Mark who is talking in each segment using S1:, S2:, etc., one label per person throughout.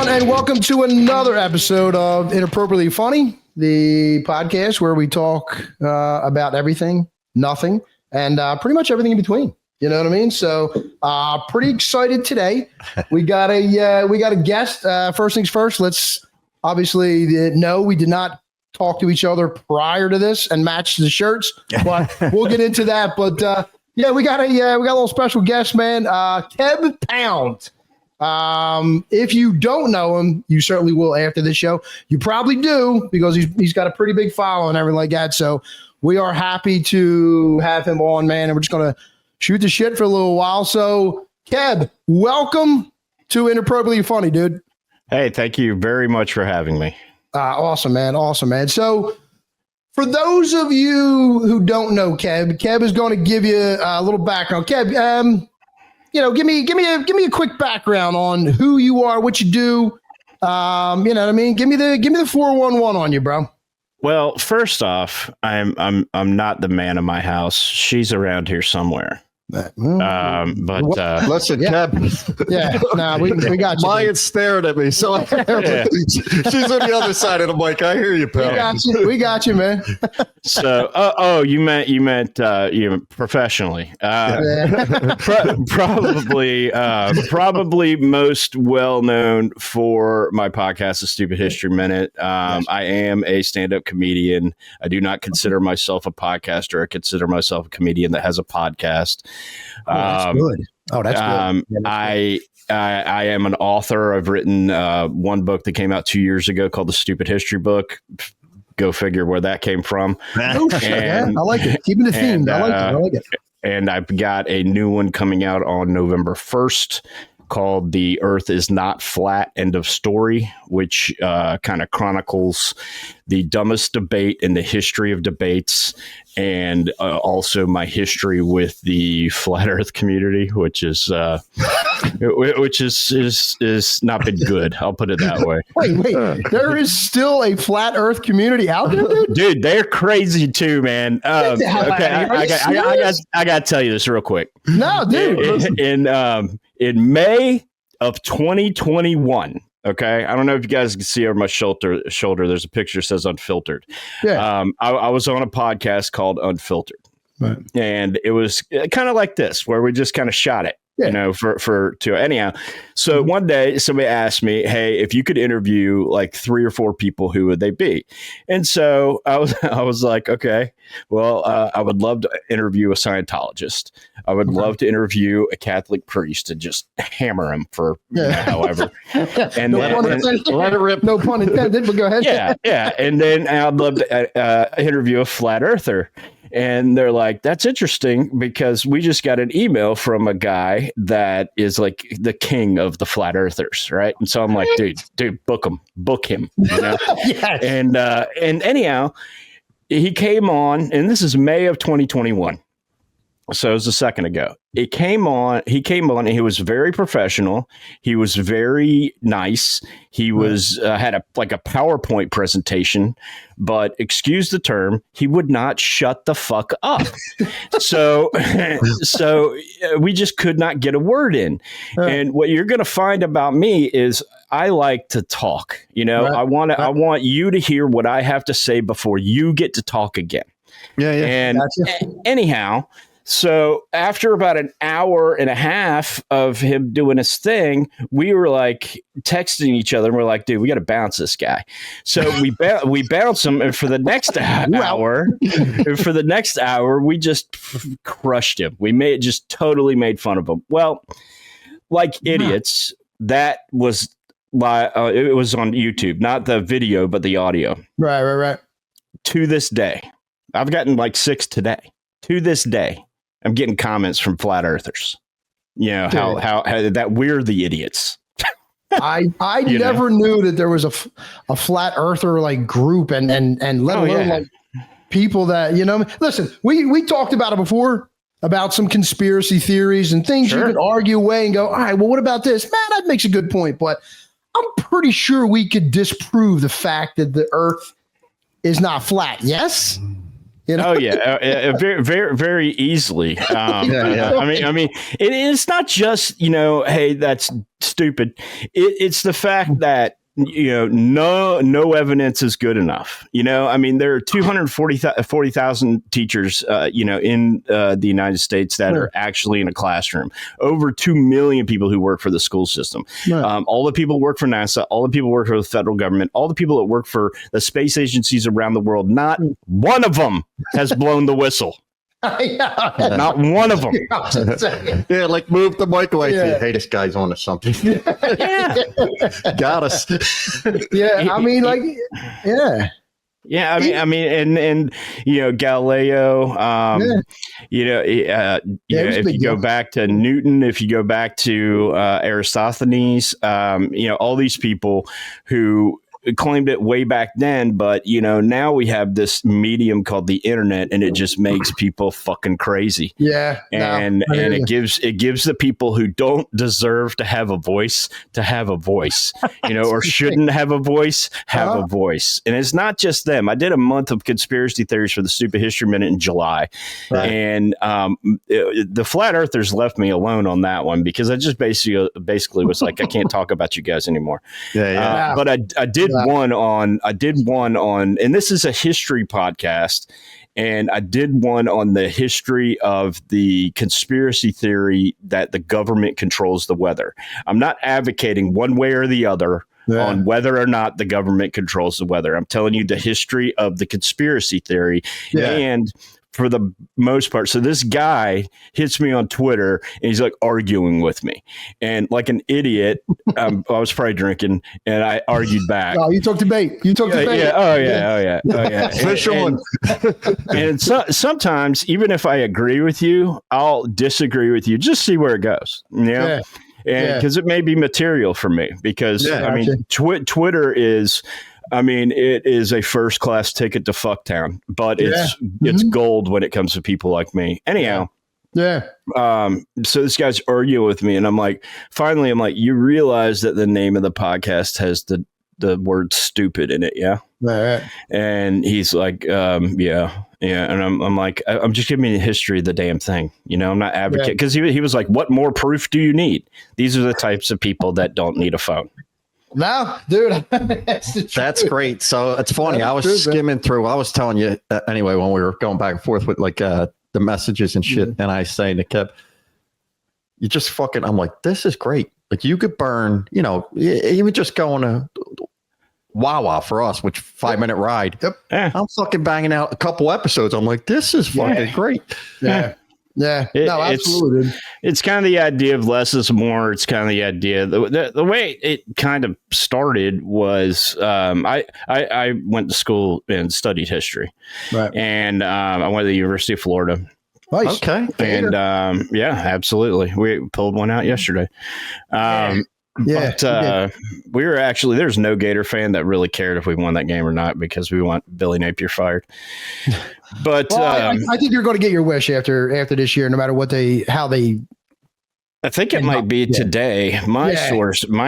S1: everyone, and welcome to another episode of Inappropriately Funny, the podcast where we talk about everything, nothing, and pretty much everything in between. You know what I mean? So, pretty excited today. We got a guest. First things first. Let's obviously no, we did not talk to each other prior to this and match the shirts, but we'll get into that. But yeah, we got a little special guest, man. Keb Pound. If you don't know him, you certainly will after this show. You probably do because he's got a pretty big following and everything like that. So we are happy to have him on, man. And we're just gonna shoot the shit for a little while. So Keb, welcome to Inappropriately Funny, dude.
S2: Hey, thank you very much for having me.
S1: Awesome, man. Awesome, man. So for those of you who don't know Keb is going to give you a little background. Keb, give me a quick background on who you are, what you do. You know what I mean? Give me the 411 on you, bro.
S2: Well, first off, I'm not the man of my house. She's around here somewhere. But
S3: listen, Keb.
S1: Yeah, we got you.
S3: Maya's staring at me, so she's on the other side of the mic. I hear you, pal.
S1: We got you, man.
S2: So, you meant professionally. Probably most well known for my podcast, The Stupid History Minute. I am a stand-up comedian. I do not consider myself a podcaster. I consider myself a comedian that has a podcast.
S1: Oh, that's good. Oh, that's good.
S2: I am an author. I've written one book that came out 2 years ago called The Stupid History Book. Go figure where that came from.
S1: Oh, shit, I like it. Keeping the theme. I like it.
S2: And I've got a new one coming out on November 1st called The Earth is Not Flat, End of Story, which kind of chronicles the dumbest debate in the history of debates, and also my history with the flat Earth community, which is not been good. I'll put it that way.
S1: Wait, there is still a flat Earth community out there,
S2: dude. They're crazy too, man. Okay, I got to tell you this real quick.
S1: No, dude.
S2: In May of 2021. Okay. I don't know if you guys can see over my shoulder. There's a picture that says unfiltered. Yeah. I was on a podcast called Unfiltered. Right. And it was kind of like this, where we just kind of shot it. Yeah. Anyhow. So one day somebody asked me, hey, if you could interview like 3 or 4 people, who would they be? And so I was like, okay, well, I would love to interview a Scientologist. I would love to interview a Catholic priest and just hammer him for however. And
S1: let it rip. No pun intended, but go ahead.
S2: Yeah. And then I'd love to interview a flat earther. And they're like, that's interesting because we just got an email from a guy that is like the king of the flat earthers. Right. And so I'm like, dude, book him. You know? Yes. And anyhow, he came on, and this is May of 2021. So it was a second ago. He came on, and he was very professional. He was very nice. He was had a PowerPoint presentation, but excuse the term, he would not shut the fuck up. So we just could not get a word in. And what you're going to find about me is I like to talk. You know, I want you to hear what I have to say before you get to talk again. Yeah. And anyhow. So after about an hour and a half of him doing his thing, we were like texting each other, and we're like, dude, we got to bounce this guy. So we bounce him, and for the next hour, we just crushed him. We totally made fun of him. Well, like idiots, that was it was on YouTube, not the video, but the audio.
S1: Right.
S2: To this day, I've gotten like 6 today. To this day, I'm getting comments from flat earthers. You know, how that we're the idiots.
S1: I never knew that there was a flat earther like group and let alone like people that, you know, listen, we talked about it before about some conspiracy theories and things you can argue away and go, all right, well, what about this? Man, that makes a good point. But I'm pretty sure we could disprove the fact that the earth is not flat. Yes.
S2: Oh yeah, very, very, very easily. I mean, it's not just hey, that's stupid. It's the fact that no evidence is good enough. I mean, there are 240,000 teachers, in the United States that are actually in a classroom. Over 2 million people who work for the school system. All the people who work for NASA, all the people who work for the federal government, all the people that work for the space agencies around the world. Not one of them has blown the whistle. Not one of them.
S3: Yeah, like move the mic away. Yeah. Hey, this guy's on to something.
S2: Yeah.
S3: Got us.
S1: Yeah, I mean, like, yeah.
S2: Yeah, I mean, and Galileo. If you go back to Newton, if you go back to Aristophanes, all these people who claimed it way back then, but now we have this medium called the internet, and it just makes people fucking crazy.
S1: Yeah,
S2: and it gives the people who don't deserve to have a voice, or shouldn't have a voice, have a voice. And it's not just them. I did a month of conspiracy theories for the Stupid History Minute in July, and the flat earthers left me alone on that one because I just basically was like, I can't talk about you guys anymore. But I did one on, and this is a history podcast, and I did one on the history of the conspiracy theory that the government controls the weather. I'm not advocating one way or the other on whether or not the government controls the weather. I'm telling you the history of the conspiracy theory, and for the most part. So this guy hits me on Twitter and he's like arguing with me, and like an idiot, I was probably drinking and I argued back.
S1: Oh, you took debate.
S2: Yeah. Oh yeah.
S3: Official.
S2: And sometimes even if I agree with you, I'll disagree with you. Just see where it goes. And because it may be material for me, because I mean, Twitter is, it is a first class ticket to fucktown, but it's gold when it comes to people like me. Anyhow.
S1: Yeah.
S2: So this guy's arguing with me, and finally, you realize that the name of the podcast has the word stupid in it. Yeah.
S1: Right.
S2: And he's like, yeah. And I'm like, I'm just giving you the history of the damn thing. I'm not advocating, because he was like, what more proof do you need? These are the types of people that don't need a phone.
S1: No, dude, that's
S3: great. So it's funny. I was skimming through. I was telling you anyway when we were going back and forth with the messages and shit, and I say to Keb, you just fucking. I'm like, this is great. Like you could burn, even just going to Wawa for us, which 5-minute ride.
S1: Yep.
S3: I'm fucking banging out a couple episodes. I'm like, this is fucking great.
S1: Yeah. Yeah, no, absolutely.
S2: It's kind of the idea of less is more. It's kind of the idea. The way it kind of started was I went to school and studied history, right? And I went to the University of Florida.
S1: Nice.
S3: Okay.
S2: And absolutely, we pulled one out yesterday. But we were actually, there's no Gator fan that really cared if we won that game or not, because we want Billy Napier fired. But
S1: I think you're going to get your wish after this year, no matter how they.
S2: I think it might be today. My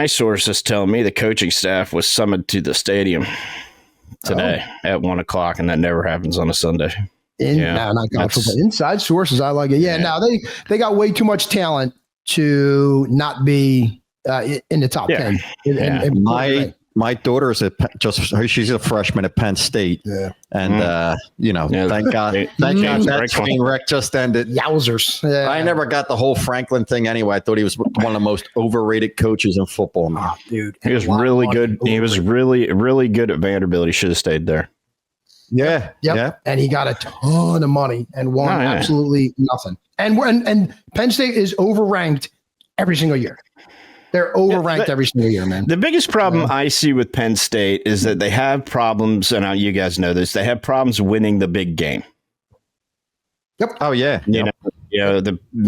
S2: sources tell me the coaching staff was summoned to the stadium today at 1:00, and that never happens on a Sunday.
S1: Not college football. Inside sources, I like it. Yeah, no, they got way too much talent to not be in the top 10.
S3: My daughter is she's a freshman at Penn State. Yeah. And thank God that train wreck just ended.
S1: Yowzers. Yeah.
S3: I never got the whole Franklin thing anyway. I thought he was one of the most overrated coaches in football.
S1: Oh, dude.
S2: He was really good. He was really, really good at Vanderbilt. He should have stayed there.
S3: Yeah.
S1: Yep. Yeah. And he got a ton of money and won absolutely nothing. And Penn State is overranked every single year. They're overranked every single year, man.
S2: The biggest problem I see with Penn State is that they have problems, and you guys know this, they have problems winning the big game.
S1: Yep.
S3: Oh, yeah.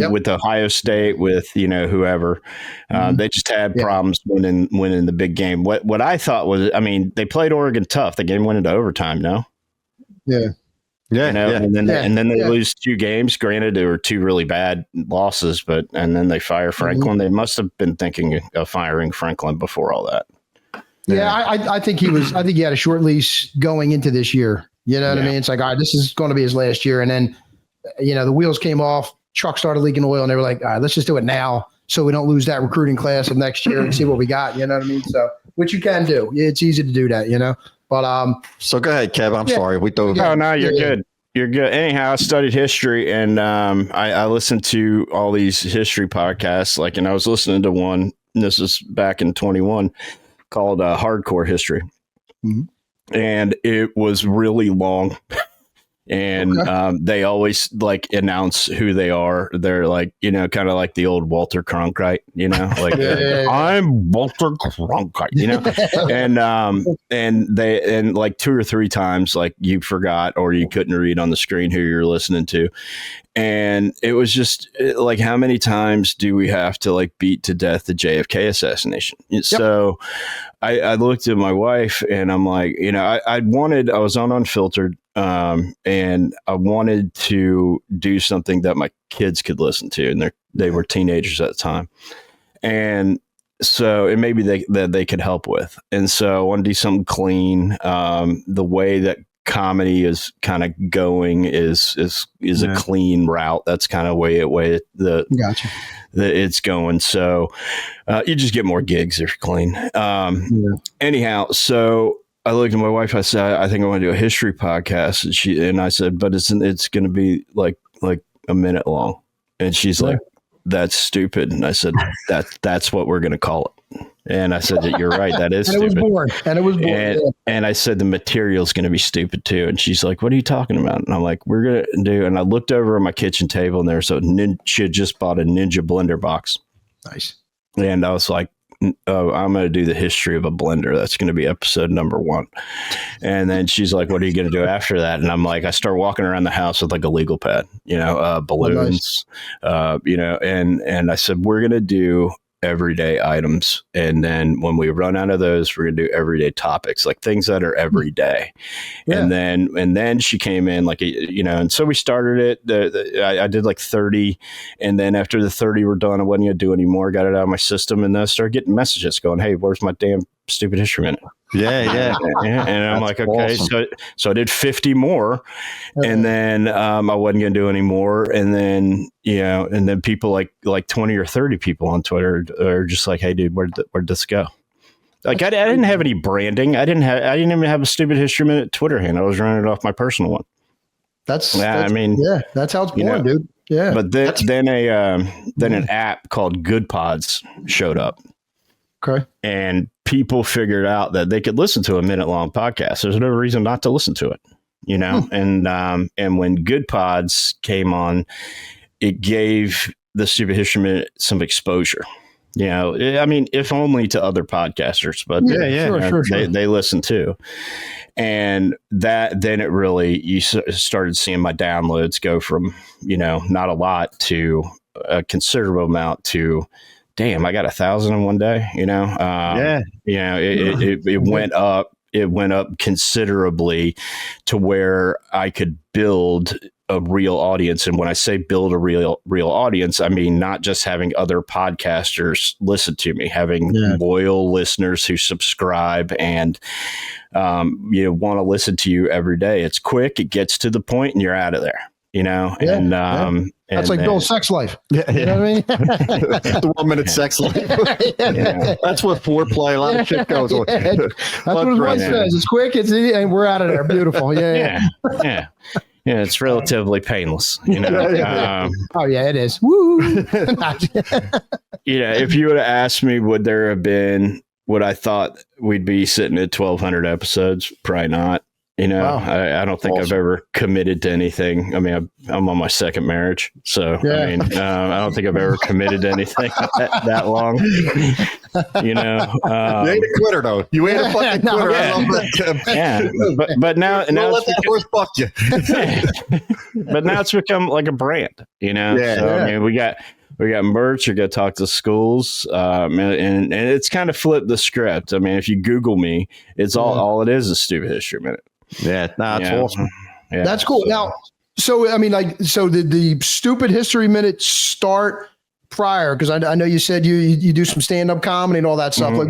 S2: With Ohio State, with, whoever. They just had problems winning the big game. What I thought was, they played Oregon tough. The game went into overtime, no?
S1: Yeah.
S3: Yeah,
S2: and then they lose 2 games. Granted, there were 2 really bad losses, and then they fire Franklin. They must have been thinking of firing Franklin before all that.
S1: Yeah, I think he was. I think he had a short leash going into this year. You know what I mean? It's like, all right, this is going to be his last year. And then, the wheels came off, truck started leaking oil, and they were like, all right, let's just do it now so we don't lose that recruiting class of next year and see what we got. You know what I mean? So, which you can do. It's easy to do that, But
S3: so go ahead, Kev. I'm sorry. We thought.
S2: Oh, no, you're good. You're good. Anyhow, I studied history, and I listened to all these history podcasts. And I was listening to one. This is back in 21, called Hardcore History, and it was really long. And they always announce who they are. They're kind of like the old Walter Cronkite, I'm Walter Cronkite, and they 2 or 3 times you forgot or you couldn't read on the screen who you're listening to. And it was just how many times do we have to beat to death the JFK assassination? Yep. So I looked at my wife and I'm like, I was on Unfiltered. And I wanted to do something that my kids could listen to, and they were teenagers at the time, and so it maybe they could help with. And so I want to do something clean. The way that comedy is kind of going is a clean route. That's kind of way
S1: Gotcha.
S2: It's going. So you just get more gigs if you're clean. Anyhow, so I looked at my wife. I said, I think I want to do a history podcast. And I said, but it's going to be like a minute long. And she's like, that's stupid. And I said, that's what we're going to call it. And I said, you're right. That is stupid.
S1: And it was boring.
S2: And I said, the material's going to be stupid too. And she's like, what are you talking about? And I'm like, we're going to do. And I looked over at my kitchen table and there's she had just bought a Ninja blender box.
S1: Nice.
S2: And I was like, I'm going to do the history of a blender. That's going to be episode number 1. And then she's like, what are you going to do after that? And I'm like, I start walking around the house with a legal pad, balloons, and I said, we're going to do everyday items. And then when we run out of those, we're going to do everyday topics, things that are every day. Yeah. And then she came in and so we started it. I did 30. And then after the 30 were done, I wasn't going to do any more. Got it out of my system. And then I started getting messages going, hey, where's my damn stupid history minute?
S3: Yeah.
S2: And I'm like, okay, awesome. So I did 50 more, and then I wasn't going to do any more. And then, and then people like 20 or 30 people on Twitter are just like, hey, dude, where'd this go? I didn't have any branding. I didn't even have a stupid history minute Twitter handle. I was running it off my personal one.
S1: That's how it's born, dude. Yeah.
S2: But then an app called Good Pods showed up.
S1: Okay. And
S2: people figured out that they could listen to a minute-long podcast. There's no reason not to listen to it, And when Good Pods came on, it gave the Stupid History Minute some exposure. If only to other podcasters, but sure. They listen too. And then it really, you started seeing my downloads go from, not a lot to a considerable amount to, damn, I got 1,000 in one day, it went up. It went up considerably to where I could build a real audience. And when I say build a real audience, I mean, not just having other podcasters listen to me, having loyal listeners who subscribe and, want to listen to you every day. It's quick. It gets to the point and you're out of there.
S1: That's like Bill's sex life. Yeah, you know what I mean?
S3: The 1 minute sex life. That's what foreplay, a lot of shit goes on.
S1: That's what his wife says. It's quick, it's easy, and we're out of there. Beautiful. Yeah.
S2: It's relatively painless.
S1: Oh yeah, it is. Woo.
S2: If you would have asked me, would there have been what I thought we'd be sitting at 1,200 episodes? Probably not. Wow. I don't think I've ever committed to anything. I mean, I'm on my second marriage, so I don't think I've ever committed to anything that long. You ain't a
S3: quitter though. You ain't a fucking quitter.
S2: I love that. But now
S3: let that horse buck you.
S2: But now it's become like a brand. So I mean, we got merch. You got to talk to schools, and it's kind of flipped the script. I mean, if you Google me, it's all it is Stupid History Minute.
S3: Yeah, it's awesome.
S1: Yeah, that's cool. Now, so I mean, so did the Stupid History Minute start prior? Because I know you said you do some stand up comedy and all that stuff. Like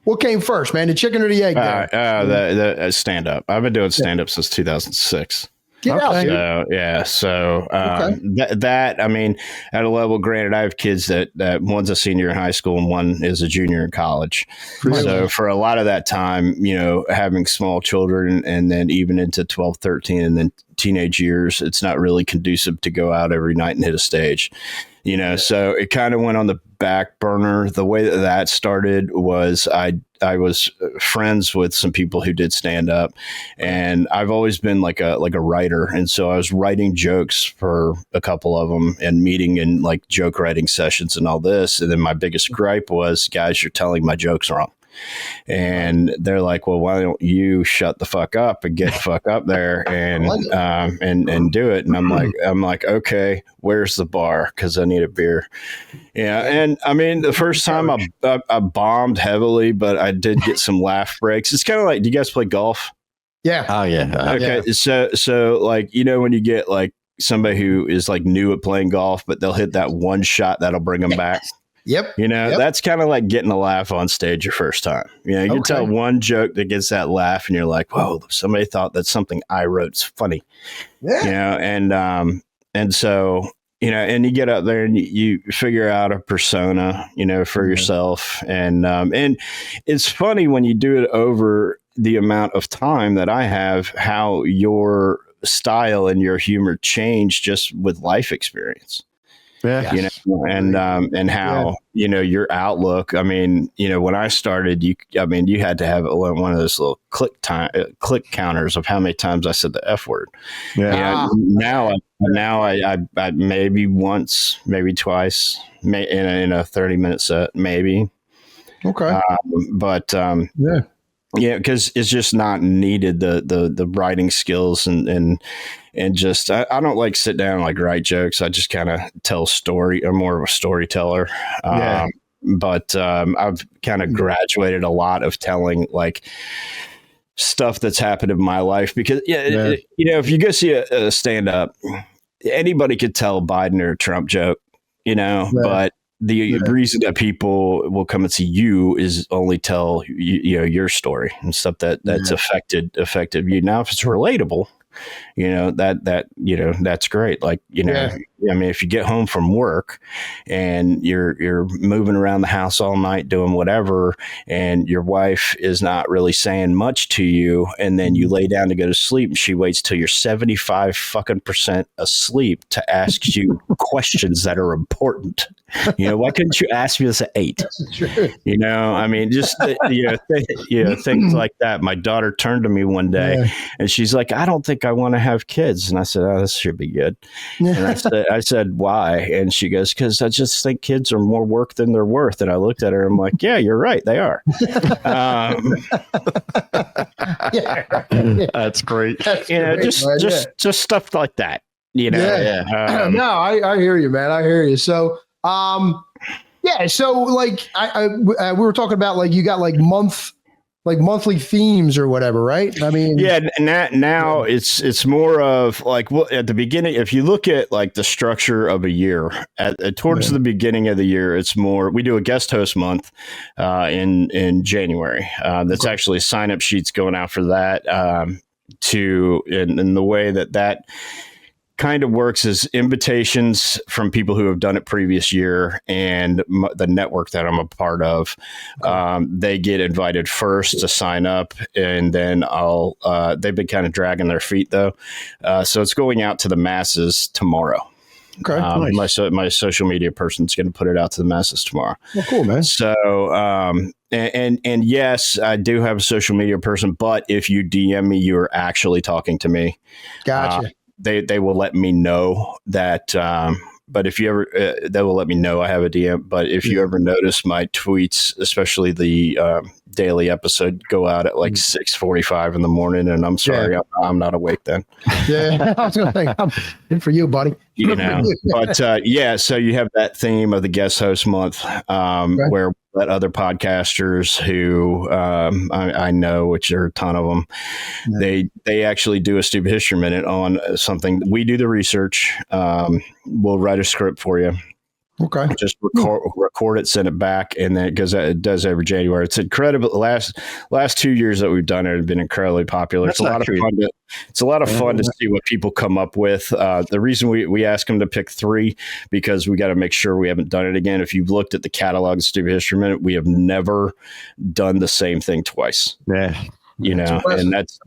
S1: what came first, man? The chicken or the egg?
S2: The stand up. I've been doing stand up since 2006.
S1: Get out, dude.
S2: So yeah, so that I mean, at a level, granted, I have kids that one's a senior in high school and one is a junior in college. Really? So for a lot of that time, you know, having small children and then even into 12, 13 and then teenage years, it's not really conducive to go out every night and hit a stage. You know, so it kind of went on the back burner. The way that started was I was friends with some people who did stand up, and I've always been like a writer, and so I was writing jokes for a couple of them and meeting in like joke writing sessions and all this. And then my biggest gripe was, guys, you're telling my jokes wrong. And they're like, well, why don't you shut the fuck up and get the fuck up there and do it? And I'm like, okay, where's the bar? Because I need a beer. Yeah. And I mean, the first time I bombed heavily, but I did get some laugh breaks. It's kind of like, do you guys play golf?
S1: Yeah.
S3: Oh yeah.
S2: Okay. Yeah. So like, you know, when you get like somebody who is like new at playing golf, but they'll hit that one shot that'll bring them back.
S1: Yep.
S2: You know, that's kind of like getting a laugh on stage your first time. You know, you can tell one joke that gets that laugh and you're like, whoa, somebody thought that something I wrote's funny. Yeah. You know, and so, you know, and you get up there and you figure out a persona, you know, for yourself. And it's funny when you do it over the amount of time that I have, how your style and your humor change just with life experience.
S3: Yeah.
S2: You know, and how, you know, your outlook. I mean, you know, when I started, you had to have one of those little click counters of how many times I said the F word. Yeah. Now I maybe once, maybe twice, in a 30-minute set, maybe.
S1: Okay.
S2: Yeah, because it's just not needed, the writing skills and just I don't like sit down and like write jokes. I just kind of tell story. I'm more of a storyteller. But I've kind of graduated a lot of telling like stuff that's happened in my life because you know, if you go see a stand up, anybody could tell a Biden or Trump joke, you know, but the reason that people will come and see you is only tell you know your story and stuff that's affected you. Now, if it's relatable, you know, that you know, that's great. Like, you know, I mean, if you get home from work and you're moving around the house all night doing whatever, and your wife is not really saying much to you, and then you lay down to go to sleep, and she waits till you're 75% asleep to ask you questions that are important. You know, why couldn't you ask me this at 8? You know, I mean, just things like that. My daughter turned to me one day and she's like, I don't think I want to have kids. And I said, oh, this should be good. And I said, why? And she goes, because I just think kids are more work than they're worth. And I looked at her, I'm like, yeah, you're right. They are.
S3: That's great.
S2: Just stuff like that. You know?
S1: No, I hear you, man. I hear you. So, so like we were talking about like you got like monthly themes or whatever, right? I mean,
S2: now it's more of like, well, at the beginning, if you look at like the structure of a year towards the beginning of the year, it's more, we do a guest host month in January. That's actually sign up sheets going out for that in the way that kind of works is invitations from people who have done it previous year and the network that I'm a part of. They get invited first to sign up, and then they've been kind of dragging their feet though. So it's going out to the masses tomorrow.
S1: Okay. Nice.
S2: My social media person's going to put it out to the masses tomorrow.
S1: Well, cool, man.
S2: So, and yes, I do have a social media person, but if you DM me, you're actually talking to me.
S1: Gotcha.
S2: They will let me know that, but if you ever, they will let me know I have a DM. But if you ever notice my tweets, especially the daily episode, go out at like 6:45 in the morning, and I'm sorry, I'm not awake then.
S1: Yeah, I was going to think, I'm in for you, buddy.
S2: You know, but so you have that theme of the guest host month, where let other podcasters who I know, which are a ton of them, they actually do a Stupid History Minute on something. We do the research. We'll write a script for you.
S1: Okay.
S2: Just record it, send it back, and then it does every January. It's incredible. Last 2 years that we've done it have been incredibly popular. It's a lot of fun. It's a lot of fun to see what people come up with. The reason we ask them to pick 3 because we got to make sure we haven't done it again. If you've looked at the catalog of Stupid History Minute, we have never done the same thing twice.
S3: Yeah.
S2: And that's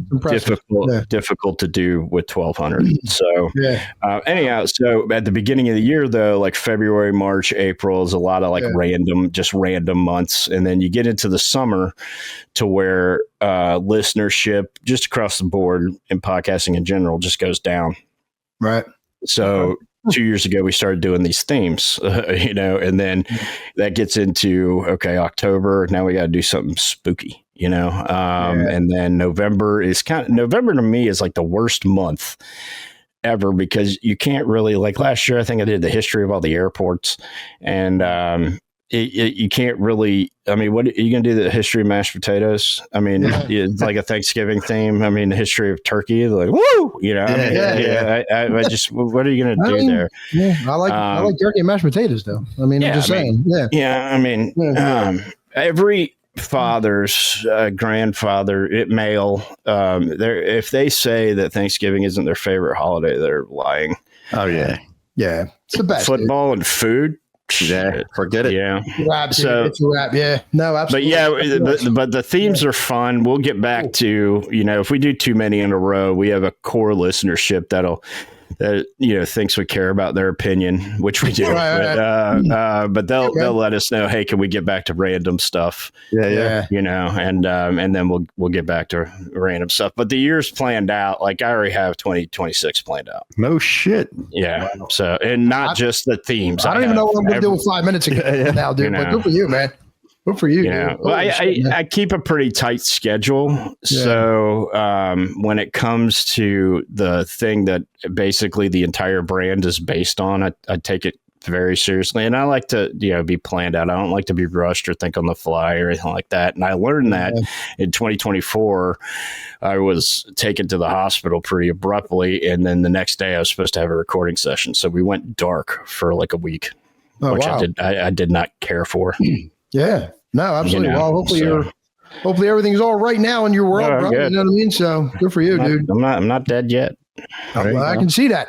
S2: difficult to do with 1,200. So anyhow, so at the beginning of the year, though, like February, March, April is a lot of like random months. And then you get into the summer to where listenership just across the board in podcasting in general just goes down.
S1: Right.
S2: So 2 years ago, we started doing these themes, and then that gets into, October. Now we got to do something spooky. And then November to me is like the worst month ever because you can't really, like last year, I think I did the history of all the airports and you can't really, what are you going to do? The history of mashed potatoes? It's like a Thanksgiving theme. The history of turkey, like, woo, I just, what are you going to do there?
S1: Yeah. I like turkey and mashed potatoes though. I'm just saying.
S2: Every father's grandfather, male, if they say that Thanksgiving isn't their favorite holiday, they're lying.
S3: Oh yeah.
S1: Yeah. It's the best.
S2: Football and food.
S3: Yeah, forget it.
S2: Yeah.
S1: It's a wrap. Yeah. No, absolutely.
S2: But the themes are fun. We'll get back to, if we do too many in a row, we have a core listenership that thinks we care about their opinion, which we do. But they'll let us know, hey, can we get back to random stuff?
S3: Yeah.
S2: And then we'll get back to random stuff. But the year's planned out. Like I already have 2026 planned out.
S3: No shit.
S2: Yeah. Wow. So, and not just the themes.
S1: I don't even know what I'm going to do with 5 minutes ago now, dude. But good for you, man. Good for you.
S2: Yeah. Well, I keep a pretty tight schedule. Yeah. So when it comes to the thing that basically the entire brand is based on, I take it very seriously. And I like to, be planned out. I don't like to be rushed or think on the fly or anything like that. And I learned that in 2024, I was taken to the hospital pretty abruptly. And then the next day I was supposed to have a recording session. So we went dark for like a week, which I did not care for. Yeah.
S1: No, absolutely. Well, hopefully everything's all right now in your world, bro. You know what I mean? So good for you, dude.
S2: I'm not dead yet.
S1: Well, I can see that.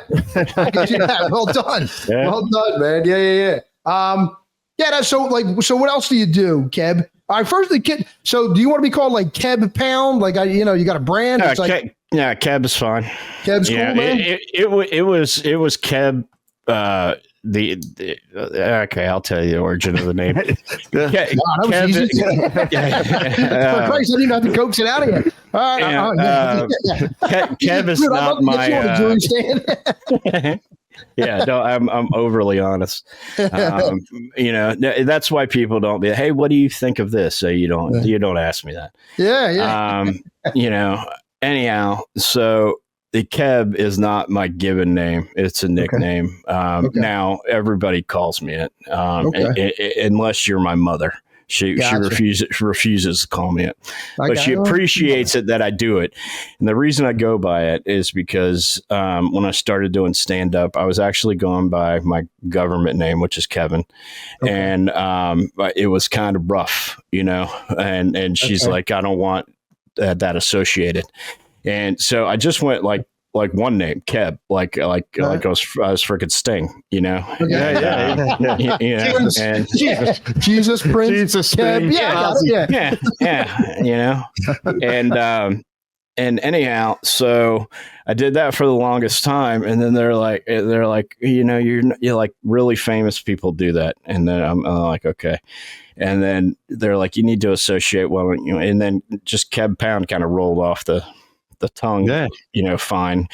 S1: Well done. Yeah. Well done, man. Yeah. So what else do you do, Keb? All right, first the kid. So do you want to be called like Keb Pound? Like you got a brand? It's
S2: Keb is fine.
S1: Keb's cool, man.
S2: It was Keb. Okay, I'll tell you the origin of the name.
S1: That was easy. For Christ, I didn't have to coax it out of you. All right.
S2: Kev is not my. I'm overly honest. That's why people don't be. Hey, what do you think of this? So you don't ask me that. Anyhow, so. The Keb is not my given name. It's a nickname. Now everybody calls me it, unless you're my mother. She refuses to call me it, but she appreciates it that I do it. And the reason I go by it is because when I started doing stand up, I was actually going by my government name, which is Kevin, and it was kind of rough, And she's like, I don't want that associated. And so I just went like one name, Keb, like I was freaking Sting, And
S1: Jesus Prince, Keb,
S2: and anyhow, so I did that for the longest time, and then they're like, you're like really famous people do that, and then I'm like, okay. And then they're like, you need to associate and then just Keb Pound kind of rolled off the tongue, fine.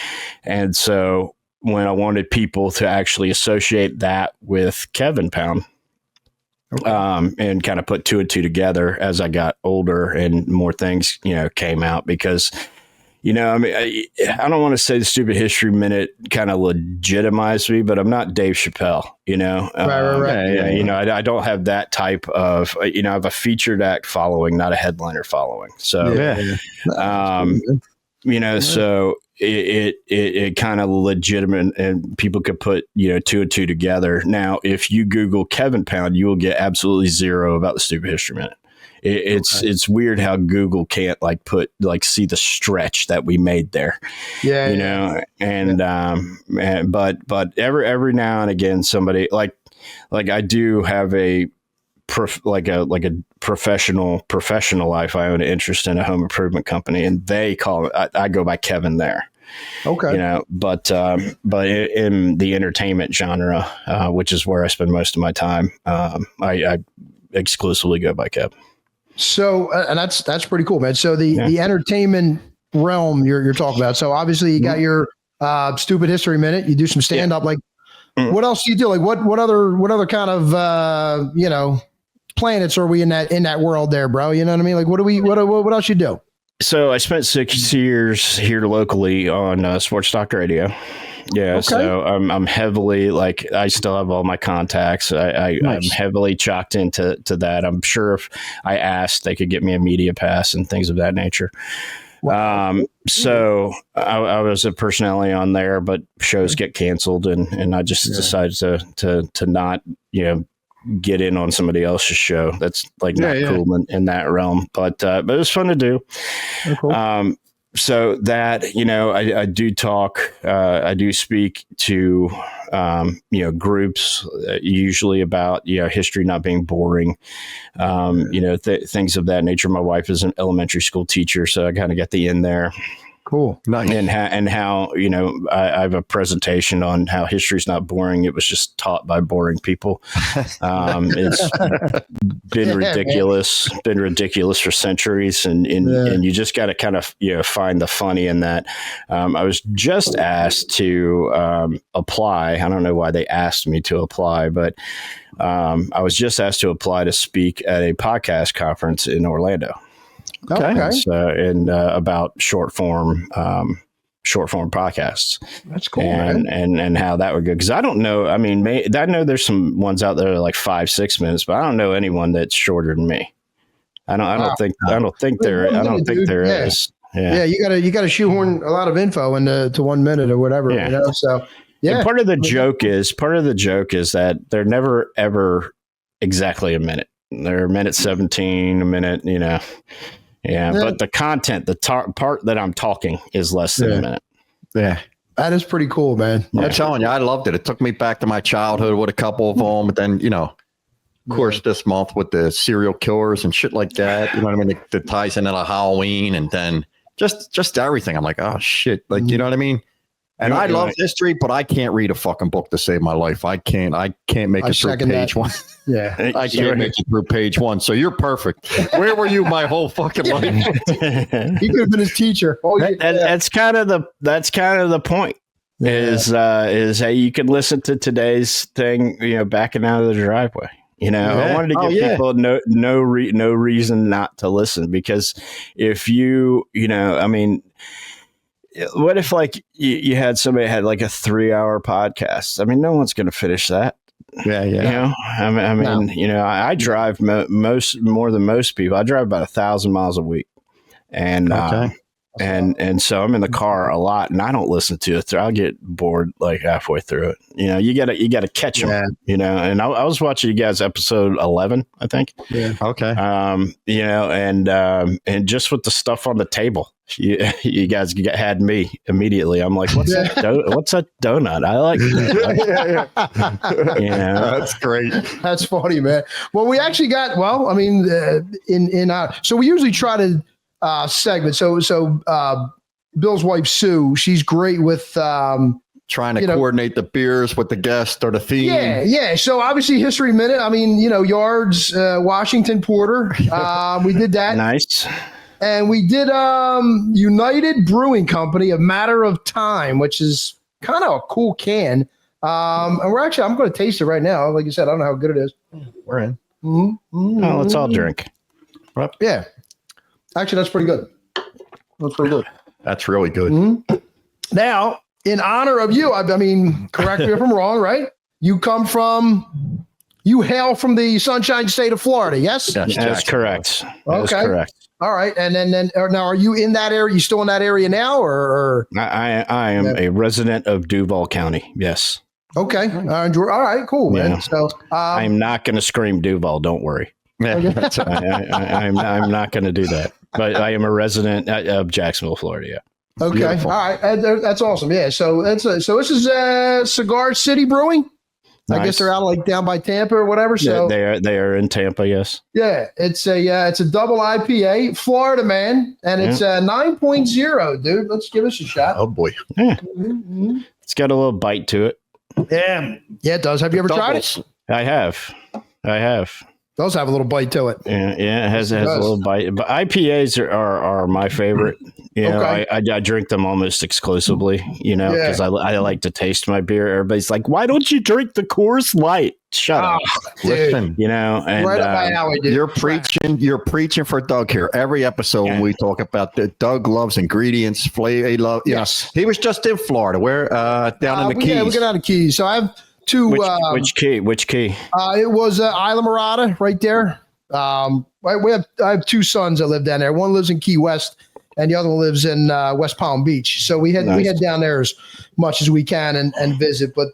S2: And so when I wanted people to actually associate that with Kevin Pound, and kind of put 2 and 2 together as I got older and more things, came out because, I don't want to say the Stupid History Minute kind of legitimized me, but I'm not Dave Chappelle,
S1: Right.
S2: I don't have that type of, I have a featured act following, not a headliner following. So, so it kind of legitimate, and people could put, two and two together. Now, if you Google Keb Pound, you will get absolutely zero about the Stupid History Minute. It's weird how Google can't see the stretch that we made there. Yeah, but every now and again, somebody like I do have a professional life. I own an interest in a home improvement company, and they call it, I go by Kevin there. Okay. But in the entertainment genre, which is where I spend most of my time, I exclusively go by Keb. So, and that's pretty cool, man. So the entertainment realm you're talking about. So obviously you got your Stupid History Minute. You do some stand up. Like, what else do you do? Like, what other kind of planets are we in that world there, bro? You know what I mean? Like, what else you do? So I spent 6 years here locally on Sports Talk Radio. Yeah, okay. So I'm heavily, I still have all my contacts. Nice. I'm heavily chalked into that. I'm sure if I asked, they could get me a media pass and things of that nature. Wow. So I was a personality on there, but shows get canceled, and I just decided to not, get in on somebody else's show. That's not cool in that realm, but it was fun to do. Oh, cool. So that, I do talk, I do speak to, groups usually about, history not being boring, things of that nature. My wife is an elementary school teacher, so I kind of got the in there. Cool. Nice. And how, I have a presentation on how history's not boring. It was just taught by boring people. It's been ridiculous for centuries. And you just got to kind of, find the funny in that. I was just asked to apply. I don't know why they asked me to apply, but I was just asked to apply to speak at a podcast conference in Orlando. Okay. And about short form podcasts. That's cool. And how that would go. Cause I don't know. I mean, I know there's some ones out there like 5-6 minutes, but I don't know anyone that's shorter than me. I don't think there is. Yeah. You gotta shoehorn a lot of info into 1 minute or whatever, So yeah. And part of the joke is that they're never ever exactly a minute. They're a minute 17, a minute, Yeah, but the content, part that I'm talking is less than a minute. Yeah. That is pretty cool, man. Yeah.
S3: I'm telling you, I loved it. It took me back to my childhood with a couple of them. But then, of course, this month with the serial killers and shit like that, you know what I mean? It ties into the Halloween, and then just everything. I'm like, oh, shit. Like, you know what I mean? And I love history, but I can't read a fucking book to save my life. I can't make it through page one. Yeah. I can't make it through page one. So you're perfect. Where were you my whole fucking life?
S1: You could have been his teacher.
S2: That's kind of the point. Is hey, you can listen to today's thing, backing out of the driveway. I wanted to give people no reason not to listen, because if what if you had somebody had like a 3-hour podcast? I mean, no one's going to finish that. Yeah. I drive more than most people. I drive about 1,000 miles a week, and and so I'm in the car a lot, and I don't listen to it. I'll get bored like halfway through it. You gotta catch them. And I was watching you guys episode 11, I think. Yeah. Okay. And just with the stuff on the table, you guys had me immediately. I'm like, what's that donut? I like that.
S3: That's great.
S1: That's funny, man. Well, we actually got, so we usually try to segment. So Bill's wife, Sue, she's great with
S3: trying to coordinate the beers with the guest or the theme.
S1: Yeah. So obviously History Minute. I mean, Yards, Washington Porter. We did that.
S2: Nice.
S1: And we did United Brewing Company, A Matter of Time, which is kind of a cool can. And I'm going to taste it right now. Like you said, I don't know how good it is.
S3: We're in.
S2: Mm-hmm. Oh, let's all drink.
S1: Yeah. Actually, that's pretty good.
S3: That's really good.
S1: Mm-hmm. Now, in honor of you, I mean, correct me if I'm wrong, right? You come from you hail from the Sunshine State of Florida, yes?
S3: Yes,
S2: That's correct. That's
S1: Okay.
S2: correct.
S1: All right. And then now, are you in that area? You still in that area now, or?
S2: I am a resident of Duval County. Yes.
S1: Okay. All right. Cool, man.
S2: Yeah.
S1: So
S2: I'm not going to scream Duval. Don't worry.
S3: Yeah.
S2: I'm not going to do that. But I am a resident of Jacksonville, Florida. Yeah.
S1: Okay.
S3: Beautiful.
S1: All right. That's awesome. Yeah. So so this is Cigar City Brewing. I guess they're out like down by Tampa or whatever. So
S2: they are in Tampa. Yes.
S1: yeah, it's a double IPA, Florida man, and it's 9.0, dude. Let's give us a shot.
S3: Oh boy.
S2: Yeah.
S1: Mm-hmm.
S2: It's got a little bite to it.
S1: Yeah, it does. Have you ever tried it?
S2: I have.
S1: It does have a little bite to it.
S2: Yeah, it has a little bite. But IPAs are my favorite. You know,
S1: Okay.
S2: I drink them almost exclusively, you know, because I like to taste my beer. Everybody's like, why don't you drink the Coors Light? Shut up.
S1: Dude,
S3: Listen,
S2: You know, and
S1: right up my alley, dude.
S3: you're preaching for Doug here. Every episode when we talk about that, Doug loves ingredients, flavor. He loves.
S1: Yes.
S3: He was just in Florida. Where down in the Keys.
S1: Yeah, we got out of Keys. So I have two.
S2: which key?
S1: It was Isla Morada right there. I have two sons that live down there. One lives in Key West, and the other one lives in West Palm Beach. So we head down there as much as we can and visit. But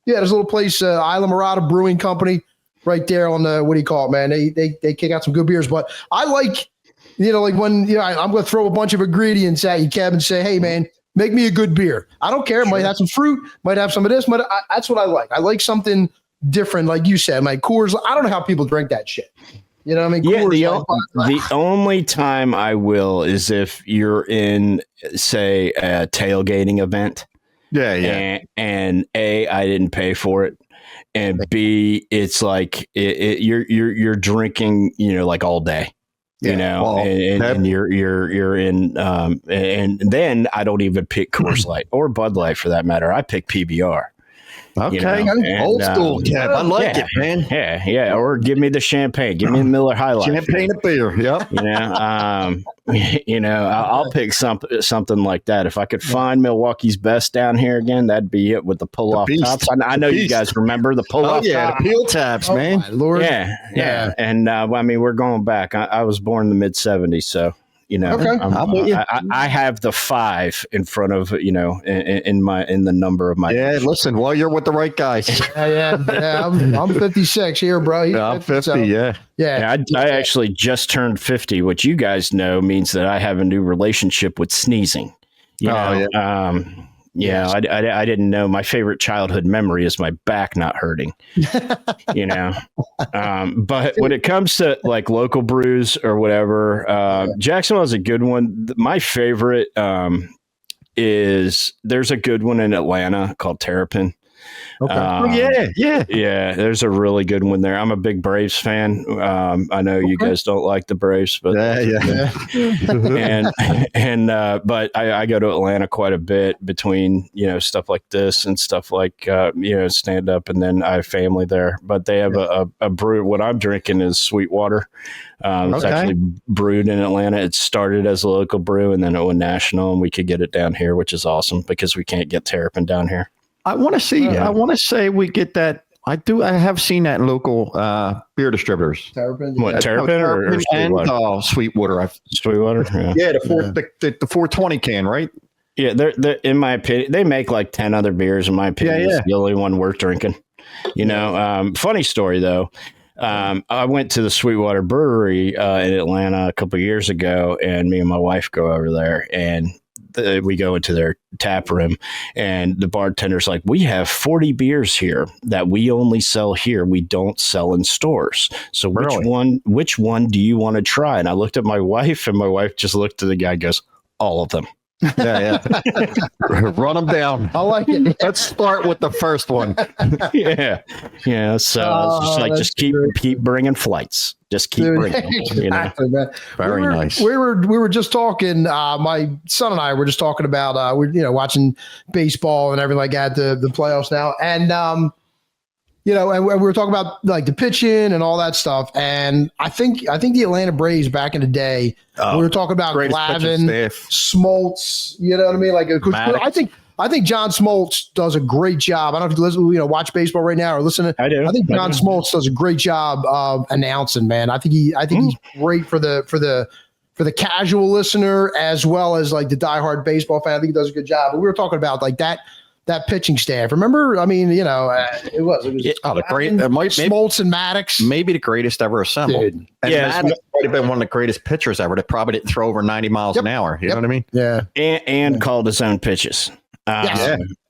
S1: yeah, there's a little place, Isla Morada Brewing Company, right there on the, what do you call it, man? They kick out some good beers. But I like, you know, like when, you know, I'm going to throw a bunch of ingredients at you, Keb, and say, hey, man, make me a good beer. I don't care. It might have some fruit, might have some of this, but that's what I like. I like something different, like you said, like Coors. I don't know how people drink that shit. You know what I mean?
S2: Yeah,
S1: Coors,
S2: the only time I will is if you're in, say, a tailgating event.
S3: Yeah.
S2: And A, I didn't pay for it, and B, it's like you're drinking, you know, like all day. You know,
S3: well,
S2: and you're in, and then I don't even pick Coors Light or Bud Light for that matter. I pick PBR.
S3: Okay.
S2: You know, and,
S3: old school, Kev. I like it, man.
S2: Yeah. Or give me the champagne. Give me the Miller High Life.
S3: Champagne and beer. Yep.
S2: You know, I'll pick something like that. If I could find Milwaukee's Best down here again, that'd be it with the pull-off tops. I know you guys remember the pull-off.
S3: Oh yeah,
S2: top.
S3: the peel tabs, man.
S1: my Lord.
S2: Yeah. And I mean, we're going back. I was born in the mid '70s, so. You know,
S1: Okay.
S2: I have the 5 in front of, you know, in the number of my.
S3: Yeah, listen, well, you're with the right guys.
S1: Yeah. I'm 56 here, bro. He's
S3: I'm 50,
S1: so,
S3: yeah.
S2: I actually just turned 50, which you guys know means that I have a new relationship with sneezing. You know? I didn't know. My favorite childhood memory is my back not hurting. You know, but when it comes to like local brews or whatever, Jacksonville is a good one. My favorite is there's a good one in Atlanta called Terrapin.
S3: Okay.
S2: Yeah. There's a really good one there. I'm a big Braves fan. I know you guys don't like the Braves, but but I go to Atlanta quite a bit between, you know, stuff like this and stuff like, you know, stand up, and then I have family there, but they have a brew. What I'm drinking is Sweetwater. It's actually brewed in Atlanta. It started as a local brew and then it went national, and we could get it down here, which is awesome because we can't get Terrapin down here.
S3: I want to see. I want to say we get that. I have seen that in local beer distributors.
S1: Terrapin.
S2: What, Terrapin or
S3: and
S2: Sweetwater?
S3: Sweetwater.
S2: Yeah,
S3: the 420 can, right?
S2: Yeah, they're in my opinion, they make like 10 other beers. In my opinion, it's the only one worth drinking. You know, funny story though. I went to the Sweetwater Brewery in Atlanta a couple of years ago, and me and my wife go over there, and we go into their tap room, and the bartender's like, we have 40 beers here that we only sell here. We don't sell in stores. So which one do you want to try? And I looked at my wife, and my wife just looked at the guy and goes, all of them.
S3: Yeah. Run them down.
S1: I like it.
S3: Let's start with the first one.
S2: Yeah. So it's just like, just keep bringing flights. Just keep bringing them,
S1: exactly, man.
S3: Very nice.
S1: We were just talking. My son and I were just talking about we're watching baseball and everything like that. The playoffs now, and and we were talking about like the pitching and all that stuff. And I think the Atlanta Braves back in the day, we were talking about Glavine, Smoltz. You know what I mean? Like, I think I think John Smoltz does a great job. I don't know if you listen, watch baseball right now or listen.
S2: I do.
S1: I think John Smoltz does a great job of announcing, man. I think he's great for the casual listener as well as like the diehard baseball fan. I think he does a good job. But we were talking about like that pitching staff. Remember? I mean, it was
S3: the great
S1: Smoltz and Maddox.
S3: Maybe the greatest ever assembled.
S1: Dude.
S3: And Maddox might have been one of the greatest pitchers ever. That probably didn't throw over 90 miles an hour. You know what I mean?
S1: Yeah.
S2: And called his own pitches.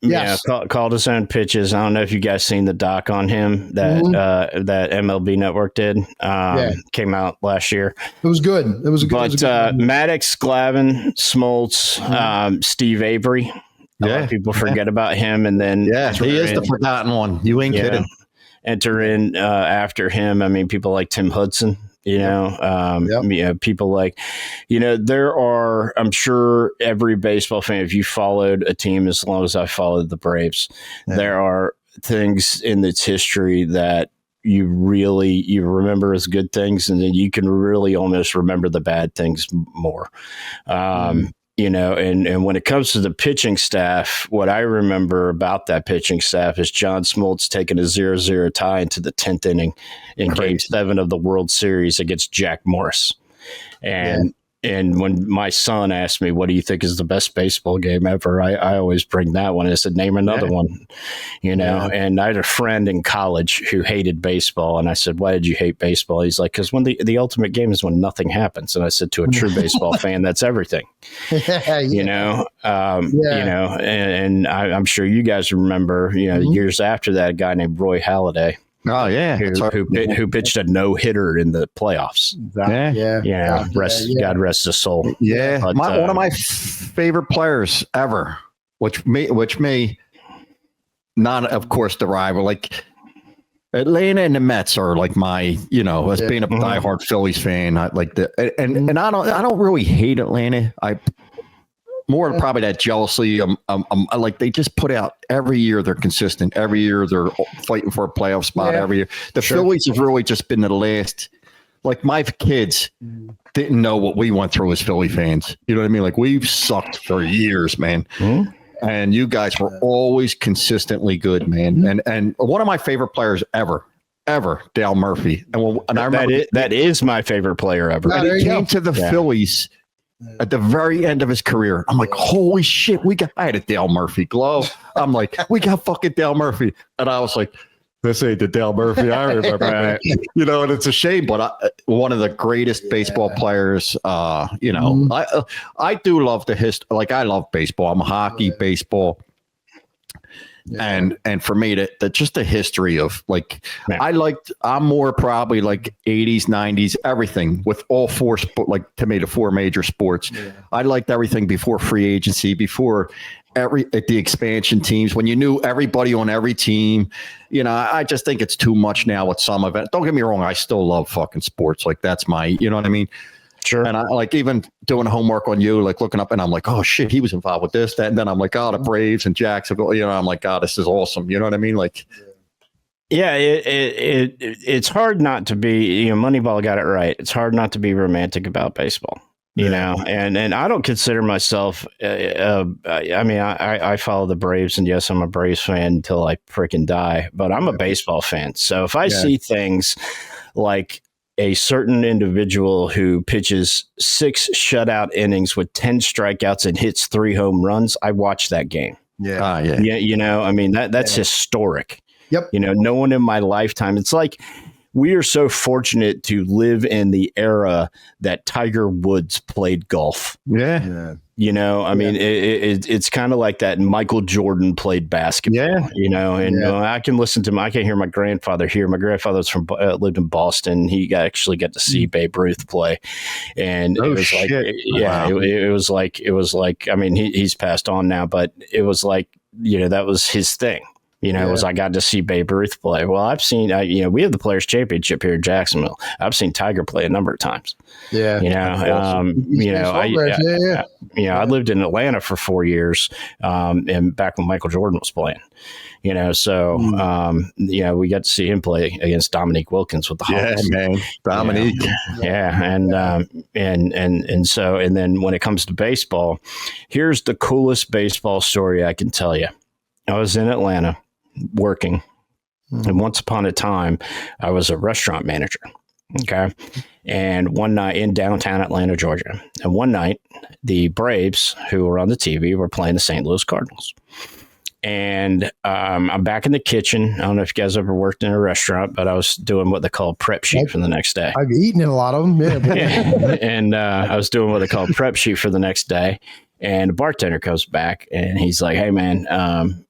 S1: Yes.
S2: Called his own pitches. I don't know if you guys seen the doc on him that that MLB Network did. Came out last year.
S1: It was good.
S2: Maddox, Glavine, Smoltz, Steve Avery. A lot of people forget about him, and then
S3: he is the forgotten one. You ain't kidding.
S2: Enter in after him. I mean, people like Tim Hudson. People like, there are. I'm sure every baseball fan, if you followed a team as long as I followed the Braves, there are things in its history that you remember as good things, and then you can really almost remember the bad things more. And when it comes to the pitching staff, what I remember about that pitching staff is John Smoltz taking a 0-0 tie into the 10th inning in Game 7 of the World Series against Jack Morris. And when my son asked me, what do you think is the best baseball game ever? I always bring that one. I said, name another one, and I had a friend in college who hated baseball. And I said, why did you hate baseball? He's like, because when the ultimate game is when nothing happens. And I said, to a true baseball fan, that's everything, and I'm sure you guys remember, years after that, a guy named Roy Halladay.
S3: Oh yeah,
S2: who pitched a no-hitter in the playoffs? God rest his soul.
S3: Yeah, but, one of my favorite players ever, which may not, of course, the rival. Like Atlanta and the Mets are like my, as being a diehard Phillies fan, I like and I don't really hate Atlanta. More probably that jealousy. Like they just put out every year. They're consistent. Every year they're fighting for a playoff spot. Every year, the Phillies have really just been the last. Like my kids didn't know what we went through as Philly fans. You know what I mean? Like we've sucked for years, man. And you guys were always consistently good, man. And one of my favorite players ever, Dale Murphy. And I remember
S2: that is my favorite player ever.
S3: And he came to the Phillies at the very end of his career. I'm like, holy shit, I had a Dale Murphy glove. I'm like, we got fucking Dale Murphy. And I was like, this ain't the Dale Murphy I remember, man. And it's a shame, but one of the greatest baseball players, I do love the history. Like I love baseball. I'm hockey, baseball. And for me, that just the history of like, I'm more probably like 80s, 90s, everything with all four, the four major sports. I liked everything before free agency, before the expansion teams, when you knew everybody on every team. I just think it's too much now with some of it. Don't get me wrong. I still love fucking sports. Like that's my, you know what I mean?
S2: Sure.
S3: And I like even doing homework on you, like looking up, and I'm like, oh shit, he was involved with this, that, and then I'm like, oh, the Braves and Jacksonville. I'm like, God, this is awesome. You know what I mean? Like,
S2: it's hard not to be. Moneyball got it right. It's hard not to be romantic about baseball. And I don't consider myself. I follow the Braves, and yes, I'm a Braves fan until I freaking die. But I'm a baseball fan, so if I see things like a certain individual who pitches 6 shutout innings with 10 strikeouts and hits 3 home runs, I watch that game. That's historic.
S1: Yep.
S2: No one in my lifetime. It's like we are so fortunate to live in the era that Tiger Woods played golf. It's kind of like that. Michael Jordan played basketball. I can listen to I can hear my grandfather here. My grandfather was lived in Boston. He actually got to see Babe Ruth play, and it was like, I mean, he's passed on now, but it was like, that was his thing. was I got to see Babe Ruth play. Well, I've seen, we have the Players Championship here in Jacksonville. I've seen Tiger play a number of times.
S1: Yeah.
S2: I lived in Atlanta for 4 years, and back when Michael Jordan was playing. We got to see him play against Dominique Wilkins with the Hawks.
S3: Yeah, man, Dominique.
S2: And then when it comes to baseball, here's the coolest baseball story I can tell you. I was in Atlanta working, and once upon a time, I was a restaurant manager. Okay. And one night in downtown Atlanta, Georgia, and one night the Braves, who were on the TV, were playing the St. Louis Cardinals. And I'm back in the kitchen. I don't know if you guys ever worked in a restaurant, but I was doing what they call prep sheet for the next day.
S1: I've eaten in a lot of them. Yeah.
S2: And I was doing what they call prep sheet for the next day. And the bartender comes back and he's like, "Hey, man,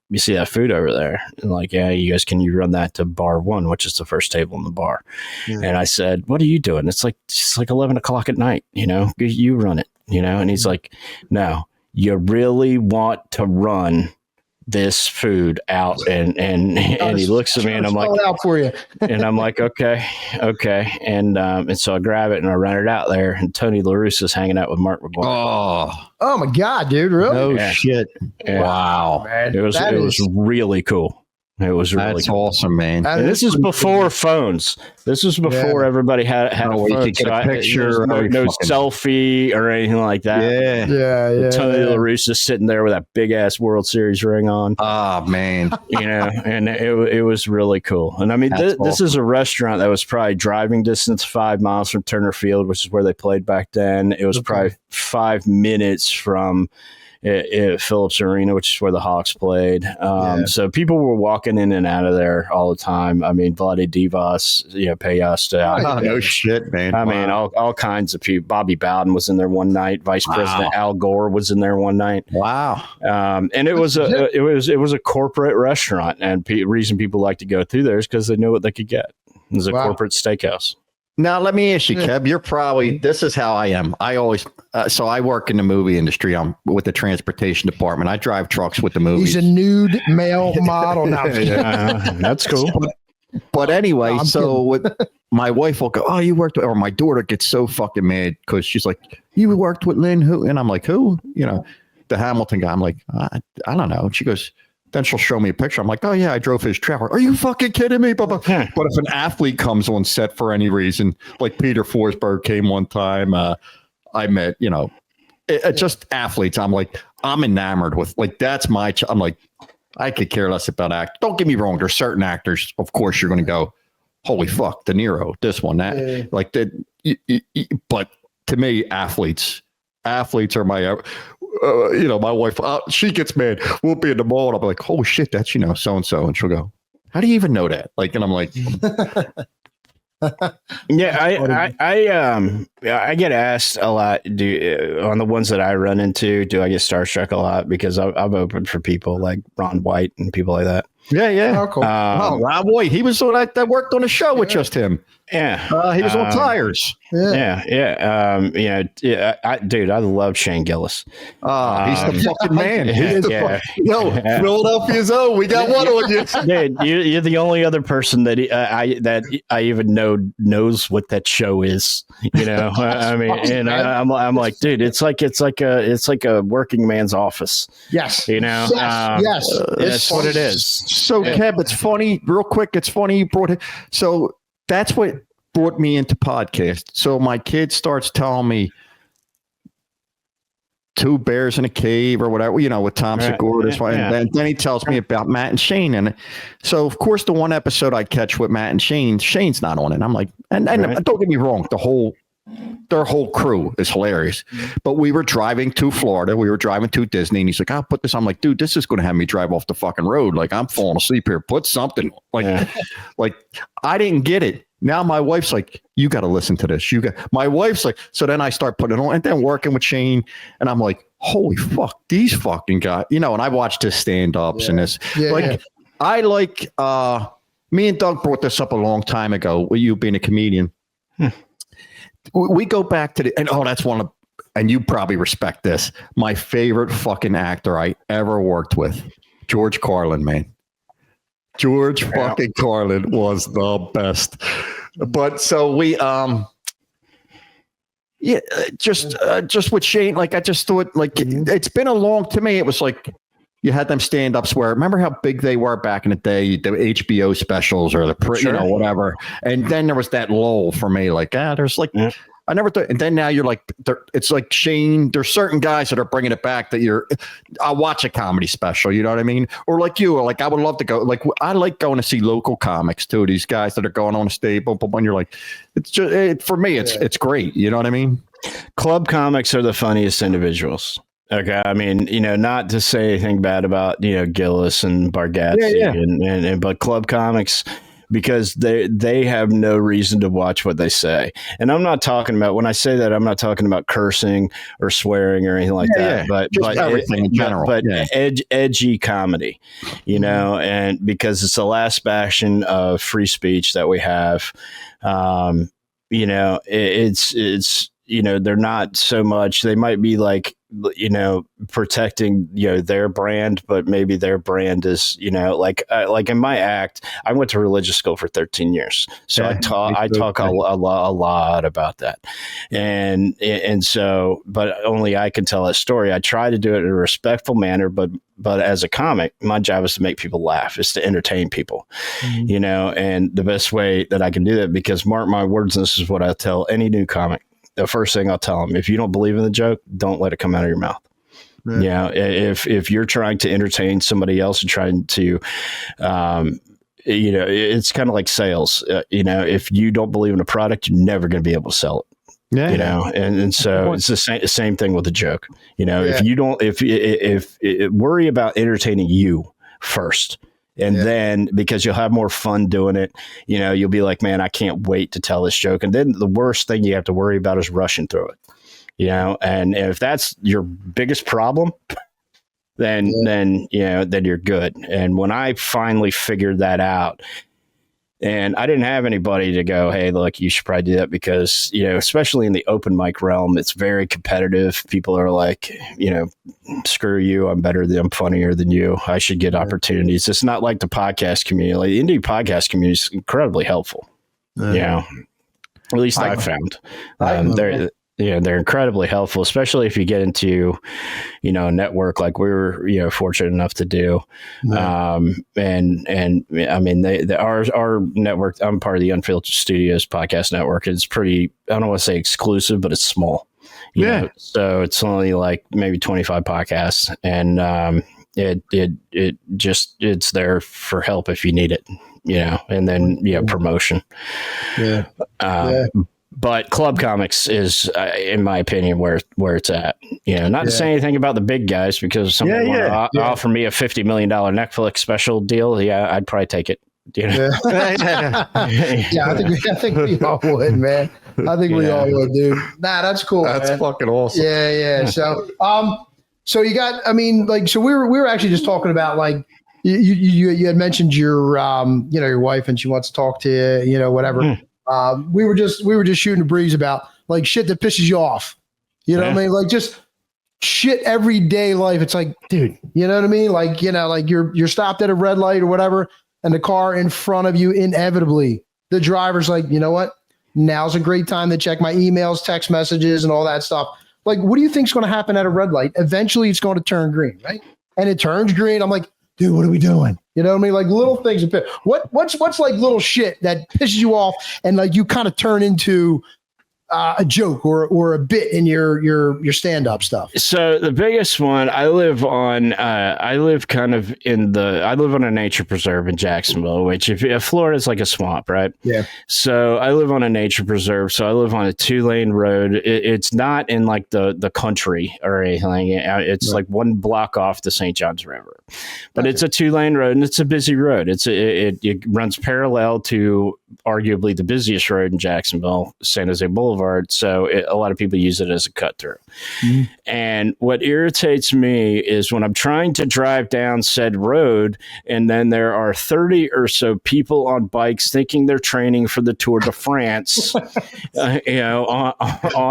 S2: you see that food over there?" And like, "Yeah, can you run that to bar 1, which is the first table in the bar?" Yeah. And I said, "What are you doing? It's like 11 o'clock at night, you run it, And he's like, "No, you really want to run this food out?" And he looks at me and I'm like,
S1: out for you.
S2: And I'm like, okay. And so I grab it and I run it out there, and Tony La Russa is hanging out with Mark McGuire.
S1: Oh my God, dude. Really?
S3: No shit.
S2: Yeah.
S3: Wow.
S2: Man, it was really cool. It was really
S3: That's awesome, man.
S2: And this is before phones. This was before everybody had a phone.
S3: You could get a picture.
S2: No selfie or anything like that.
S1: Yeah.
S2: Tony La Russa sitting there with that big ass World Series ring on.
S3: Oh man.
S2: And it was really cool. And I mean, this is a restaurant that was probably driving distance 5 miles from Turner Field, which is where they played back then. It was probably 5 minutes from Phillips Arena, which is where the Hawks played. So people were walking in and out of there all the time. I mean, Vlade Divas, Payasta.
S3: No shit, man.
S2: I mean, all kinds of people. Bobby Bowden was in there one night. Vice President Al Gore was in there one night.
S3: Wow.
S2: And it was a corporate restaurant, and reason people like to go through there is because they knew what they could get. It was a corporate steakhouse.
S3: Now, let me ask you, Keb, you're probably, this is how I am. I always, so I work in the movie industry. I'm with the transportation department. I drive trucks with the movies.
S1: He's a nude male model now.
S2: That's cool.
S3: But anyway, with my wife will go, "Oh, you worked with," or my daughter gets so fucking mad because she's like, "You worked with Lynn who?" And I'm like, "Who?" The Hamilton guy. I'm like, I don't know. And she goes, then she'll show me a picture. I'm like, "Oh yeah, I drove his trailer." "Are you fucking kidding me?" But if an athlete comes on set for any reason, like Peter Forsberg came one time, I met, just athletes. I'm like, I'm enamored with, like, that's my. I'm like, I could care less about act. Don't get me wrong. There's certain actors, of course, you're going to go, "Holy fuck, De Niro, this one, that," like that. But to me, athletes are my. My wife, she gets mad. We'll be in the mall, and I'll be like, "Oh shit, that's so and so," and she'll go, "How do you even know that?" Like, and I'm like,
S2: I get asked a lot. On the ones that I run into, do I get starstruck a lot? Because I've opened for people like Ron White and people like that.
S3: Yeah.
S1: Oh, cool.
S3: Ron White, he was that worked on a show with just him.
S2: Yeah.
S3: He was on Tires.
S2: Yeah. Dude, I love Shane Gillis.
S3: He's the fucking man.
S2: Yeah.
S3: Philadelphia's own. We got one on you.
S2: Dude, you're the only other person that I even knows what that show is. I mean, and I'm like, dude, it's like a working man's office.
S1: Yes.
S2: Yes. That's what it is.
S3: So, Keb, it's funny. Real quick, it's funny you brought it. So that's what brought me into podcast. So my kid starts telling me Two Bears in a Cave or whatever, with Tom Segura. And then he tells me about Matt and Shane. And so, of course, the one episode I catch with Matt and Shane, Shane's not on it. I'm like, and don't get me wrong, their whole crew is hilarious. But we were driving to Florida. We were driving to Disney. And he's like, "I'll put this." I'm like, "Dude, this is going to have me drive off the fucking road. Like, I'm falling asleep here. Put something." Like I didn't get it. Now my wife's like, "You got to listen to this." My wife's like, so then I start putting it on and then working with Shane. And I'm like, holy fuck, these fucking guys, and I watched his stand-ups and this. I like, me and Doug brought this up a long time ago with you being a comedian. We go back to that's one of, and you probably respect this, my favorite fucking actor I ever worked with, George Carlin, man. George fucking Carlin was the best. But so we just with Shane, like I just thought, like it's been to me, it was like you had them stand-ups where, remember how big they were back in the day, the HBO specials or the whatever, and then there was that lull for me, like there's like I never thought, and then now you're like, it's like Shane, there's certain guys that are bringing it back that I'll watch a comedy special, you know what I mean? Or like you, or like I would love to go, like I like going to see local comics too, these guys that are going on a stage, but when you're like, it's just, for me, it's great, you know what I mean?
S2: Club comics are the funniest individuals. Okay, I mean, not to say anything bad about, Gillis and Bargatze and but club comics, because they have no reason to watch what they say. And I'm not talking about, when I say that, I'm not talking about cursing or swearing or anything like that, but everything in general. But edgy comedy, and because it's the last bastion of free speech that we have, it's they're not so much, they might be like, protecting, their brand, but maybe their brand is, like in my act, I went to religious school for 13 years. So I talk a lot about that. And so, but only I can tell a story. I try to do it in a respectful manner, but as a comic, my job is to make people laugh, is to entertain people, and the best way that I can do that, because mark my words, and this is what I tell any new comic, the first thing I'll tell them: if you don't believe in the joke, don't let it come out of your mouth. Yeah. If you're trying to entertain somebody else and trying to, it's kind of like sales. If you don't believe in a product, you're never going to be able to sell it. Yeah. And so it's the same thing with a joke. If you don't, if worry about entertaining you first. And then, because you'll have more fun doing it, you'll be like, man, I can't wait to tell this joke. And then the worst thing you have to worry about is rushing through it, and if that's your biggest problem, then you're good. And when I finally figured that out, and I didn't have anybody to go, hey, look, you should probably do that, because, especially in the open mic realm, it's very competitive. People are like, screw you. I'm funnier than you. I should get opportunities. It's not like the podcast community. Like, the indie podcast community is incredibly helpful. At least I've found. They're incredibly helpful, especially if you get into, a network like we were, fortunate enough to do. And I mean, our network, I'm part of the Unfiltered Studios podcast network. It's pretty, I don't want to say exclusive, but it's small. You know? So it's only like maybe 25 podcasts, and it's there for help if you need it, and then, promotion. But club comics is, in my opinion, where it's at. Not to say anything about the big guys, because somebody want to offer me a $50 million Netflix special deal, I'd probably take it.
S1: I think we all would, man. I think we all would, dude. Nah, that's cool.
S3: That's fucking awesome.
S1: Yeah. So you got, I mean, like, so we were actually just talking about, like, you had mentioned your your wife, and she wants to talk to you, whatever. We were just shooting a breeze about, like, shit that pisses you off. You know what I mean? Like, just shit everyday life. It's like, dude, you know what I mean? Like, like you're stopped at a red light or whatever, and the car in front of you, inevitably, the driver's like, you know what? Now's a great time to check my emails, text messages, and all that stuff. Like, what do you think's going to happen at a red light? Eventually, it's going to turn green, right? And it turns green. I'm like, dude, what are we doing? You know what I mean? Like, little things. What's like little shit that pisses you off, and like you kind of turn into a joke or a bit in your stand-up stuff? So
S2: the biggest one, I live on a nature preserve in Jacksonville, which if Florida is like a swamp, right? Yeah. So I live on a nature preserve. So I live on a 2-lane road. It's not in like the country or anything. It's like one block off the St. Johns River, but it's a 2-lane road, and it's a busy road. It runs parallel to arguably the busiest road in Jacksonville, San Jose Boulevard. So a lot of people use it as a cut through. Mm-hmm. And what irritates me is when I'm trying to drive down said road, and then there are 30 or so people on bikes thinking they're training for the Tour de France, on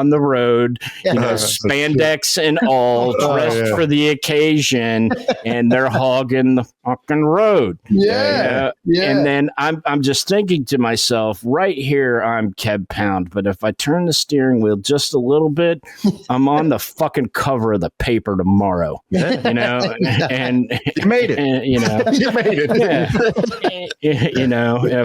S2: the road, spandex and all, dressed for the occasion, and they're hogging the fucking road.
S1: Yeah.
S2: And then I'm just thinking to myself, right here, I'm Keb Pound, but if I turn the steering wheel just a little bit, I'm on the fucking cover of the paper tomorrow. And
S3: you made it.
S2: And,
S3: you made it.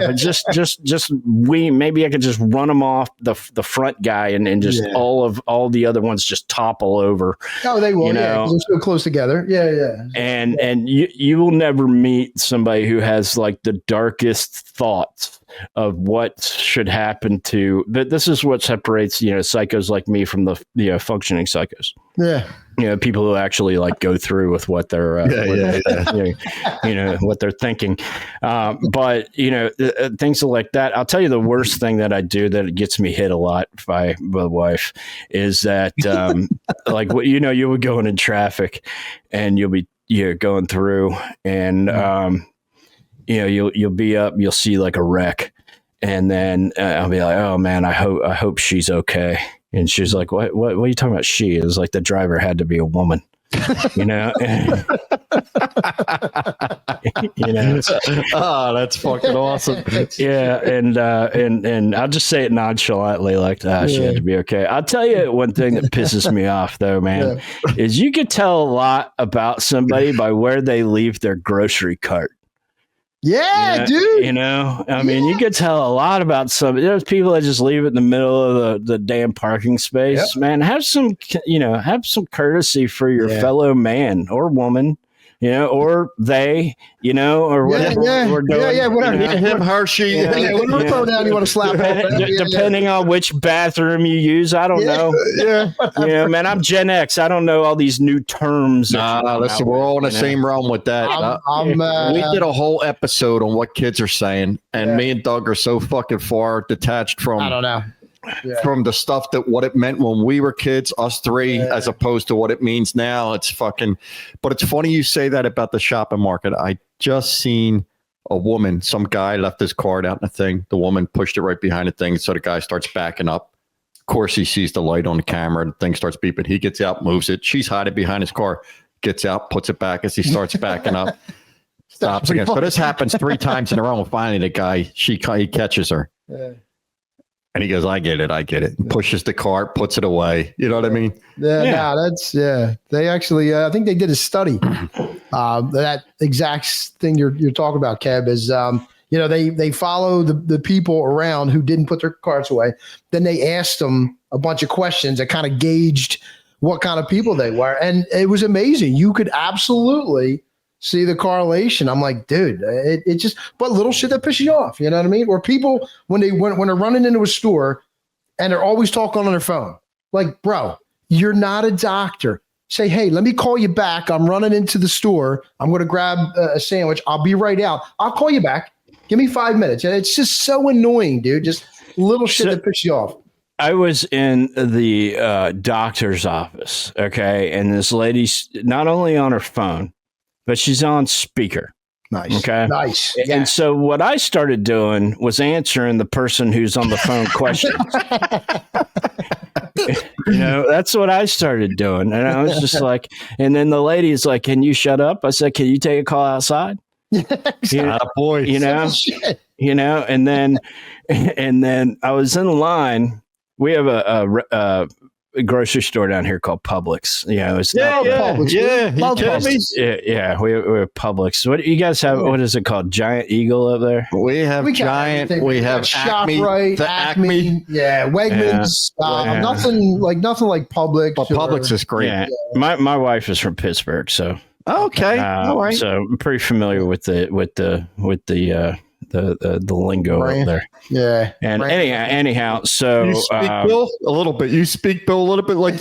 S2: But just maybe I could just run them off the front guy and just all the other ones just topple over.
S1: Oh, they will. They're so close together. Yeah.
S2: And you will never meet somebody who has like the darkest thoughts of what should happen to. But this is what separates psychos like me from the functioning psychos.
S1: Yeah.
S2: People who actually like go through with what they're what they're thinking. But things like that. I'll tell you the worst thing that I do that gets me hit a lot by my wife is that like you would go in traffic and you'll be going through and you'll be up, you'll see like a wreck, and then I'll be like, oh man, I hope she's okay. And she's like, what are you talking about? She is like, the driver had to be a woman,
S3: Oh, that's fucking awesome.
S2: Yeah. And I'll just say it nonchalantly, like, she had to be okay. I'll tell you one thing that pisses me off though, man, is you could tell a lot about somebody by where they leave their grocery cart.
S1: Yeah, dude.
S2: I mean, you could tell a lot about somebody. There's people that just leave it in the middle of the damn parking space. Yep. Man, have some courtesy for your fellow man or woman, or they, or whatever we're doing.
S1: Whatever.
S3: Him, her, she.
S1: Whatever pronoun you want to slap on.
S2: Depending on which bathroom you use, I don't know. Man, I'm Gen X. I don't know all these new terms.
S3: Listen, we're all in the same realm with that. We did a whole episode on what kids are saying, and me and Doug are so fucking far detached from.
S1: I don't know.
S3: From the stuff what it meant when we were kids, us three, as opposed to what it means now. It's fucking, but it's funny you say that about the shopping market. I just seen a woman, some guy left his card out in the thing. The woman pushed it right behind the thing. So the guy starts backing up. Of course, he sees the light on the camera. The thing starts beeping. He gets out, moves it. She's hiding behind his car, gets out, puts it back as he starts backing up. Stops again. So this happens 3 times in a row. And finally, the guy, he catches her. Yeah. And he goes, I get it. Pushes the cart, puts it away. You know what I mean?
S1: They actually, I think they did a study. That exact thing you're talking about, Keb, is, they follow the people around who didn't put their carts away. Then they asked them a bunch of questions that kind of gauged what kind of people they were. And it was amazing. You could absolutely see the correlation. I'm like, dude, it just, but little shit that pisses you off. You know what I mean? Or people, when they're running into a store and they're always talking on their phone, like, bro, you're not a doctor. Say, hey, let me call you back. I'm running into the store. I'm going to grab a sandwich. I'll be right out. I'll call you back. Give me 5 minutes. And it's just so annoying, dude. Just little shit that pisses you off.
S2: I was in the doctor's office. Okay. And this lady's not only on her phone, but she's on speaker.
S1: Nice.
S2: Okay.
S1: Nice.
S2: Yeah. And so what I started doing was answering the person who's on the phone questions. That's what I started doing. And I was just like, and then the lady's like, can you shut up? I said, can you take a call outside?
S3: Boy.
S2: And then I was in line. We have a grocery store down here called Publix. It's
S1: Publix.
S2: We have Publix. What do you guys have? What is it called? Giant Eagle up there?
S3: We have Giant. We have
S1: ShopRite, Acme. Yeah, Wegmans. Nothing like Publix.
S3: But Publix is great.
S2: Yeah. My wife is from Pittsburgh, so
S3: okay, all right.
S2: So I'm pretty familiar with the lingo
S1: Brand.
S2: up there.
S1: Yeah.
S2: And anyhow, so
S3: you speak Bill a little bit. You speak Bill a little bit. Like,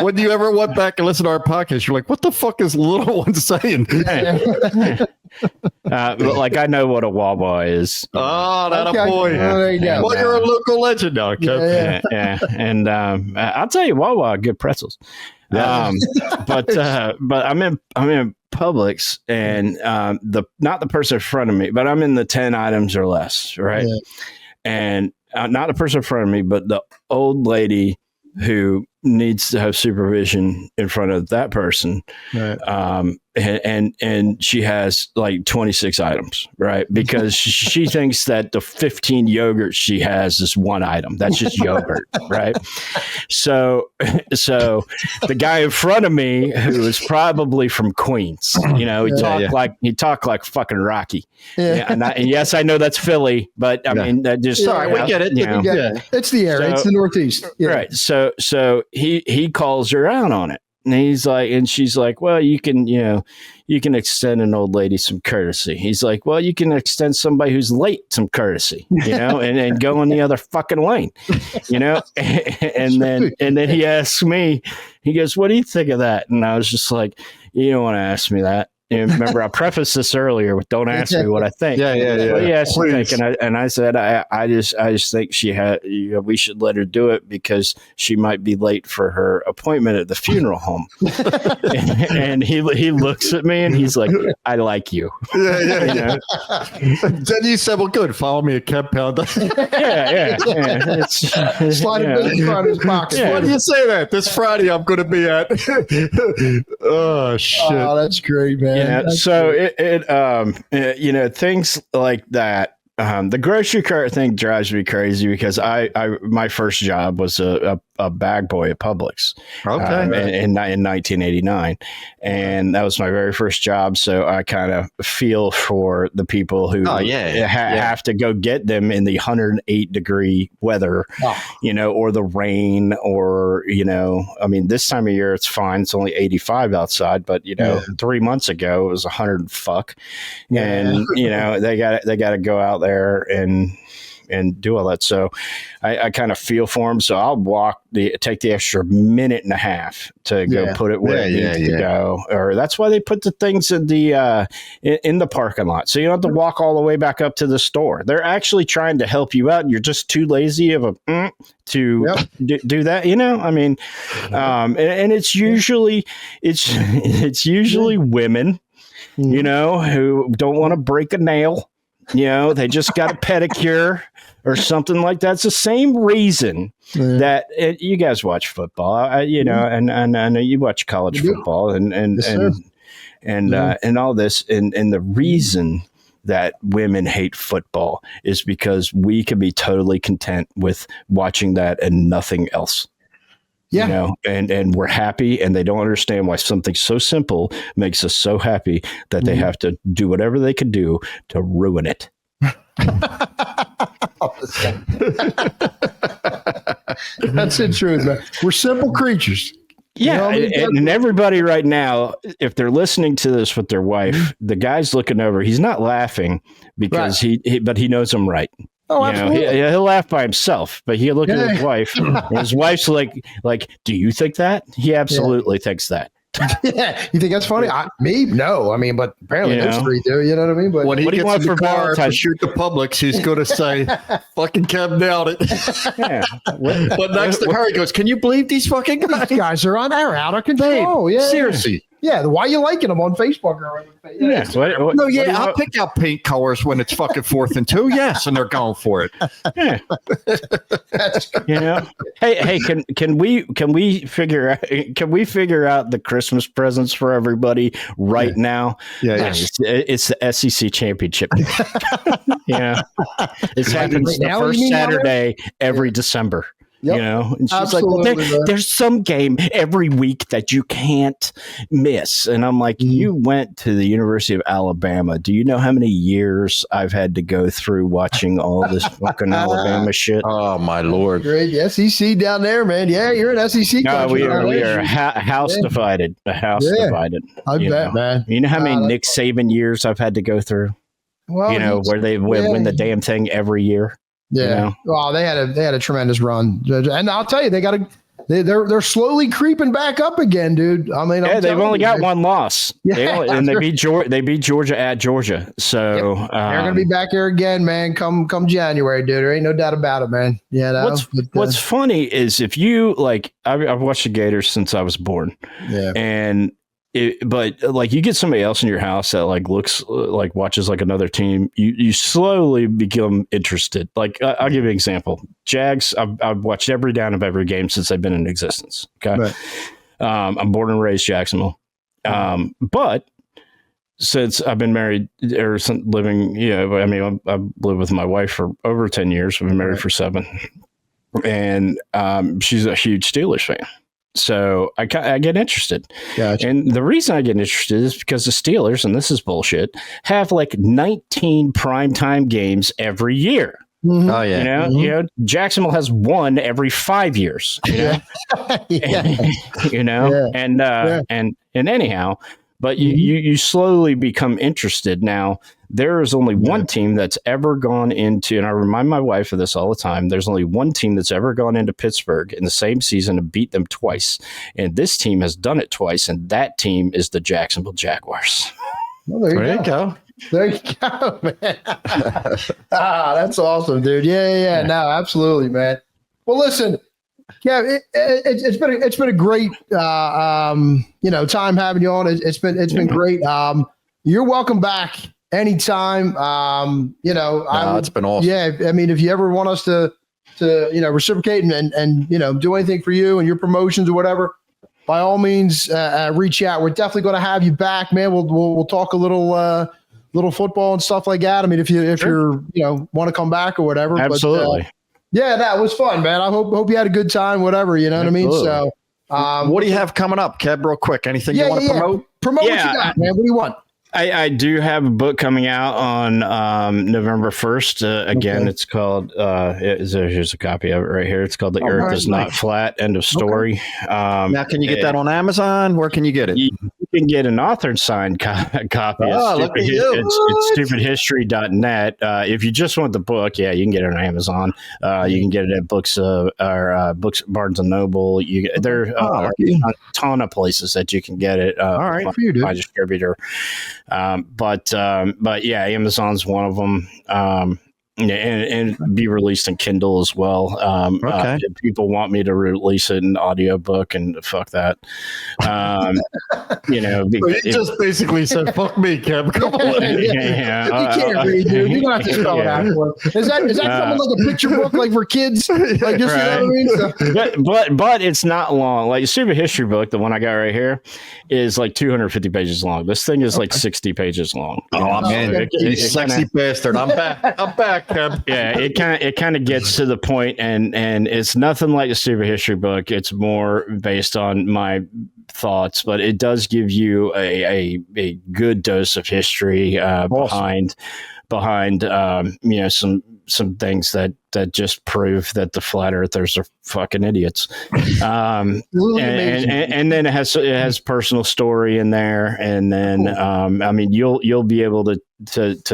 S3: when you ever went back and listen to our podcast, you're like, what the fuck is the little one saying?
S2: But like I know what a Wawa is.
S3: Oh, that
S1: Okay.
S3: a boy.
S1: There you go.
S3: Well, you're a local legend now, Kev.
S2: Yeah. And I'll tell you, Wawa, good pretzels.
S3: Yeah.
S2: But I'm in Publix, and not the person in front of me, but I'm in the 10 items or less, right?
S1: Yeah.
S2: And not the person in front of me, but the old lady who needs to have supervision in front of that person.
S1: Right.
S2: And she has like 26 items, right? Because she thinks that the 15 yogurts she has is one item. That's just yogurt, right? So the guy in front of me, who is probably from Queens, he talked like fucking Rocky.
S1: Yeah.
S2: And yes, I know that's Philly, but I mean, that just
S3: Sorry, we get it.
S2: You know.
S1: It's the area. It's the Northeast. Yeah.
S2: Right. So he calls her out on it. And she's like, well, you can extend an old lady some courtesy. He's like, well, you can extend somebody who's late some courtesy, and go in the other fucking lane, and then he asks me, he goes, what do you think of that? And I was just like, you don't want to ask me that. And remember, I prefaced this earlier with "Don't ask me what I think."
S3: Yeah.
S2: What do you ask me think? And I said, I just think she had. We should let her do it because she might be late for her appointment at the funeral home. and he looks at me and he's like, "I like you."
S3: Yeah. Then you said, "Well, good. Follow me at Keb Pound."
S2: Yeah.
S1: Slide a business card in his pocket.
S3: Why do you say that? This Friday I'm going to be at. Oh shit!
S1: Oh, that's great, man.
S2: So things like that. The grocery cart thing drives me crazy because my first job was a bag boy at Publix.
S3: Okay.
S2: In 1989, and that was my very first job. So I kind of feel for the people who have to go get them in the 108-degree weather, or the rain, or I mean, this time of year it's fine. It's only 85 outside, but 3 months ago it was 100 and fuck, and they got to go out there and do all that. So I kind of feel for them. So I'll take the extra minute and a half to go put it where it needs to go. Or that's why they put the things in the parking lot. So you don't have to walk all the way back up to the store. They're actually trying to help you out. And you're just too lazy to do that. I mean, and it's usually women, who don't want to break a nail. They just got a pedicure or something like that. It's the same reason that you guys watch football, and I know you watch college football and all this. And the reason that women hate football is because we can be totally content with watching that and nothing else.
S1: Yeah.
S2: And we're happy, and they don't understand why something so simple makes us so happy that they have to do whatever they can do to ruin it.
S1: That's the truth, man. We're simple creatures.
S2: Yeah. And everybody right now, if they're listening to this with their wife, the guy's looking over. He's not laughing because but he knows I'm right.
S1: Oh, absolutely.
S2: He'll laugh by himself, but he'll look at his wife. And his wife's like, do you think that? He absolutely thinks that.
S1: Yeah, you think that's funny? Me? No. I mean, but apparently those three do. You know what I mean? But
S3: when he gets in the car to shoot the Publix, he's going to say, "Fucking Kev nailed it."
S2: Yeah.
S3: But next to her, he goes, "Can you believe these fucking guys?
S1: These guys are out of control." Yeah,
S3: seriously.
S1: Yeah, why are you liking them on Facebook or whatever?
S3: I'll pick out paint colors when it's fucking 4th and 2. Yes, and they're going for it.
S2: Yeah. Hey, can we figure out the Christmas presents for everybody right now?
S3: Yeah.
S2: It's the SEC championship. It happens the first Saturday every December.
S1: Yep.
S2: And she's like, well, there's some game every week that you can't miss. And I'm like, you went to the University of Alabama. Do you know how many years I've had to go through watching all this fucking Alabama shit?
S3: Oh, my Lord.
S1: Great. SEC down there, man. Yeah, you're an SEC.
S2: No, we are house divided. A house divided.
S1: I bet, man.
S2: You know how many Nick Saban years I've had to go through? Well, where they win the damn thing every year.
S1: Yeah. Well, they had a tremendous run, and I'll tell you, they got they're slowly creeping back up again, dude. I mean,
S2: they've only got one loss.
S1: Yeah,
S2: they beat Georgia at Georgia. So
S1: they're gonna be back here again, man. Come January, dude. There ain't no doubt about it, man. Yeah.
S2: What's funny is if you like, I've watched the Gators since I was born.
S1: Yeah,
S2: and. But like you get somebody else in your house that like looks like watches like another team, you slowly become interested. Like I'll give you an example. Jags, I've watched every down of every game since they've been in existence. Okay, right. I'm born and raised Jacksonville, but since I've been married or living, I mean, I've lived with my wife for over 10 years. We've been married for 7, and she's a huge Steelers fan. So I get interested. Gotcha. And the reason I get interested is because the Steelers, and this is bullshit, have like 19 primetime games every year.
S3: Mm-hmm. Oh yeah.
S2: You know, Jacksonville has 1 every 5 years,
S1: Yeah.
S2: And anyhow, but you slowly become interested. Now, there is only one team that's ever gone into, and I remind my wife of this all the time, there's only one team that's ever gone into Pittsburgh in the same season and beat them twice. And this team has done it twice, and that team is the Jacksonville Jaguars.
S1: Well, there you go. There you go, man. That's awesome, dude. Yeah. No, absolutely, man. Well, listen, yeah, it's been a great time having you on. It's been great. You're welcome back anytime.
S3: It's been awesome.
S1: Yeah, I mean, if you ever want us to reciprocate and do anything for you and your promotions or whatever, by all means, reach out. We're definitely going to have you back, man. We'll talk a little football and stuff like that. I mean, if you're want to come back or whatever.
S2: Absolutely.
S1: But, yeah, that was fun, man. I hope you had a good time, whatever, you know what I mean? So,
S3: what do you have coming up, Keb, real quick? Anything you want to promote?
S1: Promote what you got, man. What do you want?
S2: I do have a book coming out on November 1st. Again, It's called, here's a copy of it right here. It's called The Earth is Not Flat, End of Story. Okay.
S3: Now, can you get that on Amazon? Where can you get it? You
S2: can get an author signed copy. It's stupidhistory.net. If you just want the book, you can get it on Amazon. You can get it at Books, Barnes & Noble. There are a ton of places that you can get it.
S1: All right, for you, dude.
S2: My distributor. But yeah, Amazon's one of them. And be released in Kindle as well. If people want me to release it in audiobook, and fuck that.
S3: You just basically said, fuck me, Keb. Come on.
S1: You can't read, dude. You're going to have to spell it out for us. Is that something like a picture book, like for kids? Like, just,
S2: right.
S1: You know what I
S2: mean? But it's not long. Like, a stupid history book, the one I got right here, is like 250 pages long. This thing is like 60 pages long.
S3: Oh, man. You sexy bastard. I'm back, Keb.
S2: Yeah, it kind of gets to the point, and it's nothing like a stupid history book. It's more based on my thoughts, but it does give you a good dose of history behind some things that just prove that the flat earthers are fucking idiots. And then it has personal story in there, and then I mean you'll be able to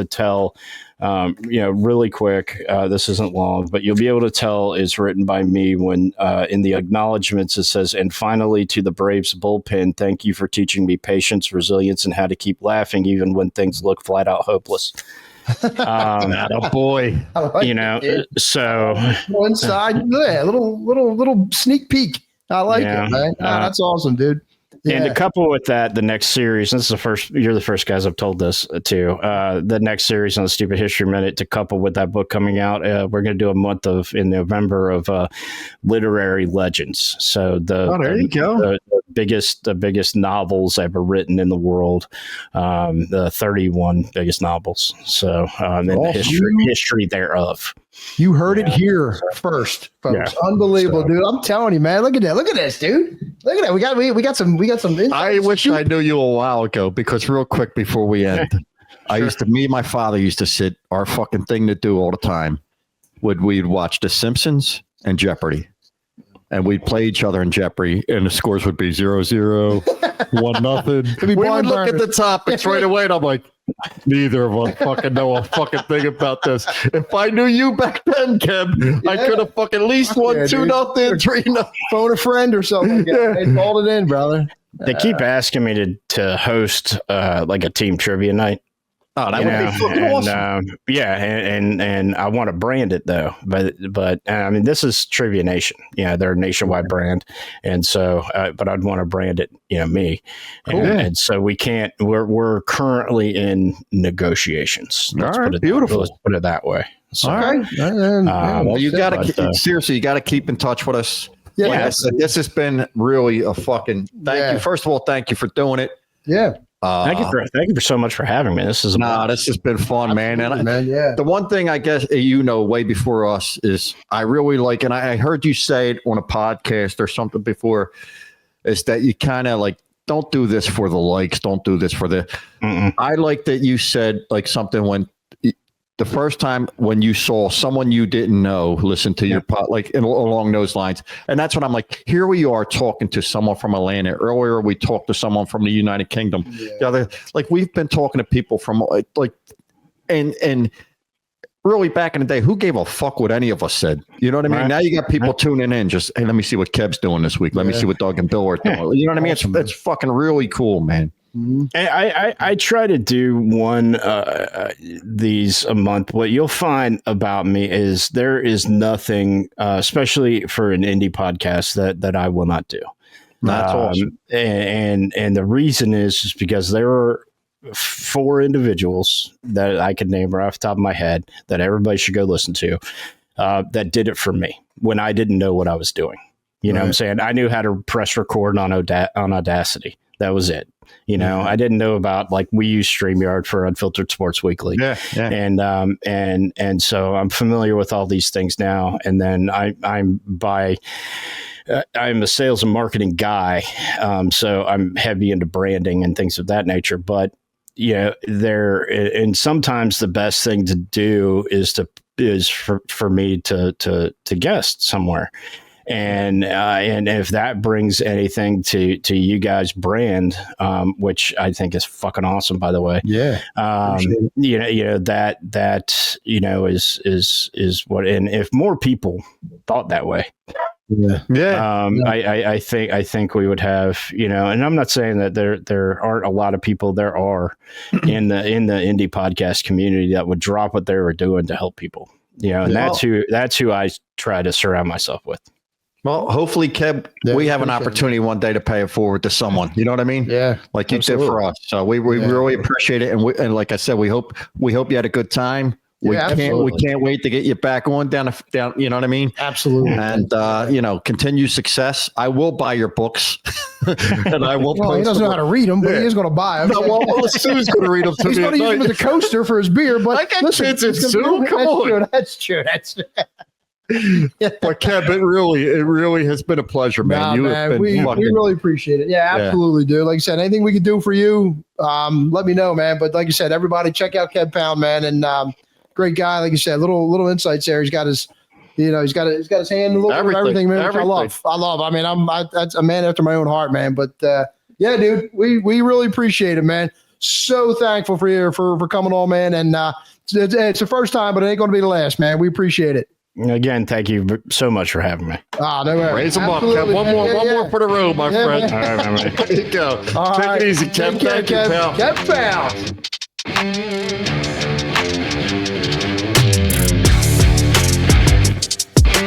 S2: tell. Really quick, this isn't long, but you'll be able to tell it's written by me when in the acknowledgments it says, "And finally to the Braves bullpen, thank you for teaching me patience, resilience, and how to keep laughing even when things look flat out hopeless."
S3: Oh boy,
S2: so
S1: inside, little sneak peek. I like it, man. That's awesome, dude. Yeah.
S2: And to couple with that, the next series, you're the first guys I've told this to, the next series on the Stupid History Minute, to couple with that book coming out, we're going to do a month in November of literary legends. So the biggest novels ever written in the world, the 31 biggest novels. So, and the history thereof.
S1: You heard it here first, folks. Yeah. Unbelievable, dude. I'm telling you, man. Look at that. Look at this, dude. Look at that. We got some.
S3: I wish I knew you a while ago, because real quick before we end, me and my father used to sit, our fucking thing to do all the time. We'd watch The Simpsons and Jeopardy. And we'd play each other in Jeopardy, and the scores would be 0-0, 1-0. We would look at the topics right away, and I'm like, Neither of us fucking know a fucking thing about this. If I knew you back then, Keb, I could have fucking at least won 2-0, 3-0.
S1: Phone a friend or something like that. They called it in, brother.
S2: They keep asking me to host like a team trivia night.
S3: Oh, that would be fucking awesome.
S2: And I want to brand it though, but I mean, this is Trivia Nation. Yeah, they're a nationwide brand, and so, but I'd want to brand it, me, and so we can't. We're currently in negotiations.
S3: All right, beautiful.
S2: Let's put it that way. So,
S1: all right.
S3: Well, you got to seriously, you got to keep in touch with us.
S1: Yeah,
S3: like I said, this has been really a fucking thank you. First of all, thank you for doing it.
S1: Yeah.
S2: Thank you for so much for having me. This has
S3: been fun, man. And the one thing I guess way before us is I really like, and I heard you say it on a podcast or something before, is that you kind of like don't do this for the likes, don't do this for the. I like that you said like something when the first time when you saw someone you didn't know listen to your pod, like along those lines. And that's what I'm like, here we are talking to someone from Atlanta. Earlier, we talked to someone from the United Kingdom. Yeah. Like we've been talking to people from and really back in the day, who gave a fuck what any of us said? You know what I mean? Right. Now you got people tuning in just, hey, let me see what Keb's doing this week. Let me see what Doug and Bill are doing. You know what I mean? It's fucking really cool, man.
S2: I try to do one these a month. What you'll find about me is there is nothing, especially for an indie podcast, that I will not do.
S3: That's awesome.
S2: And the reason is because there are 4 individuals that I could name right off the top of my head that everybody should go listen to that did it for me when I didn't know what I was doing. You know what I'm saying? I knew how to press record on Audacity. That was it. I didn't know about like we use StreamYard for Unfiltered Sports Weekly. And so I'm familiar with all these things now. And then I'm a sales and marketing guy. So I'm heavy into branding and things of that nature. But and sometimes the best thing to do is for me to guest somewhere. And if that brings anything to you guys' brand, which I think is fucking awesome, by the way.
S1: Yeah.
S2: That is what, and if more people thought that way. I think we would have, and I'm not saying that there aren't a lot of people. There are in the indie podcast community that would drop what they were doing to help people. And that's who I try to surround myself with.
S3: Well, hopefully, Keb, we have an opportunity one day to pay it forward to someone. You know what I mean?
S1: Yeah,
S3: like you did for us. So we really appreciate it, and like I said, we hope you had a good time. We can't wait to get you back on down. You know what I mean?
S1: Absolutely.
S3: And continue success. I will buy your books, and I will.
S1: Well, he doesn't know how to read them, but he is going to buy them.
S3: No, well, Sue's going to read them.
S1: He's going to use them as a coaster for his beer. But
S3: I got kids in Sue. Come on,
S1: that's true.
S3: But Keb, it really has been a pleasure, man.
S1: We really appreciate it. Yeah, absolutely, dude. Like I said, anything we can do for you, let me know, man. But like I said, everybody check out Keb Pound, man, and great guy. Like you said, little insights there. He's got his, he's got his hand in a little bit of everything, man. Which I love. I mean, that's a man after my own heart, man. But yeah, dude, we really appreciate it, man. So thankful for you for coming on, man. And it's the first time, but it ain't going to be the last, man. We appreciate it.
S2: Again, thank you so much for having me.
S1: No worries.
S3: Raise them up, Keb. One more for the road, my friend.
S2: All right, man.
S3: There you go. Take it easy, Keb. Thank you, pal.
S1: Keb Pound.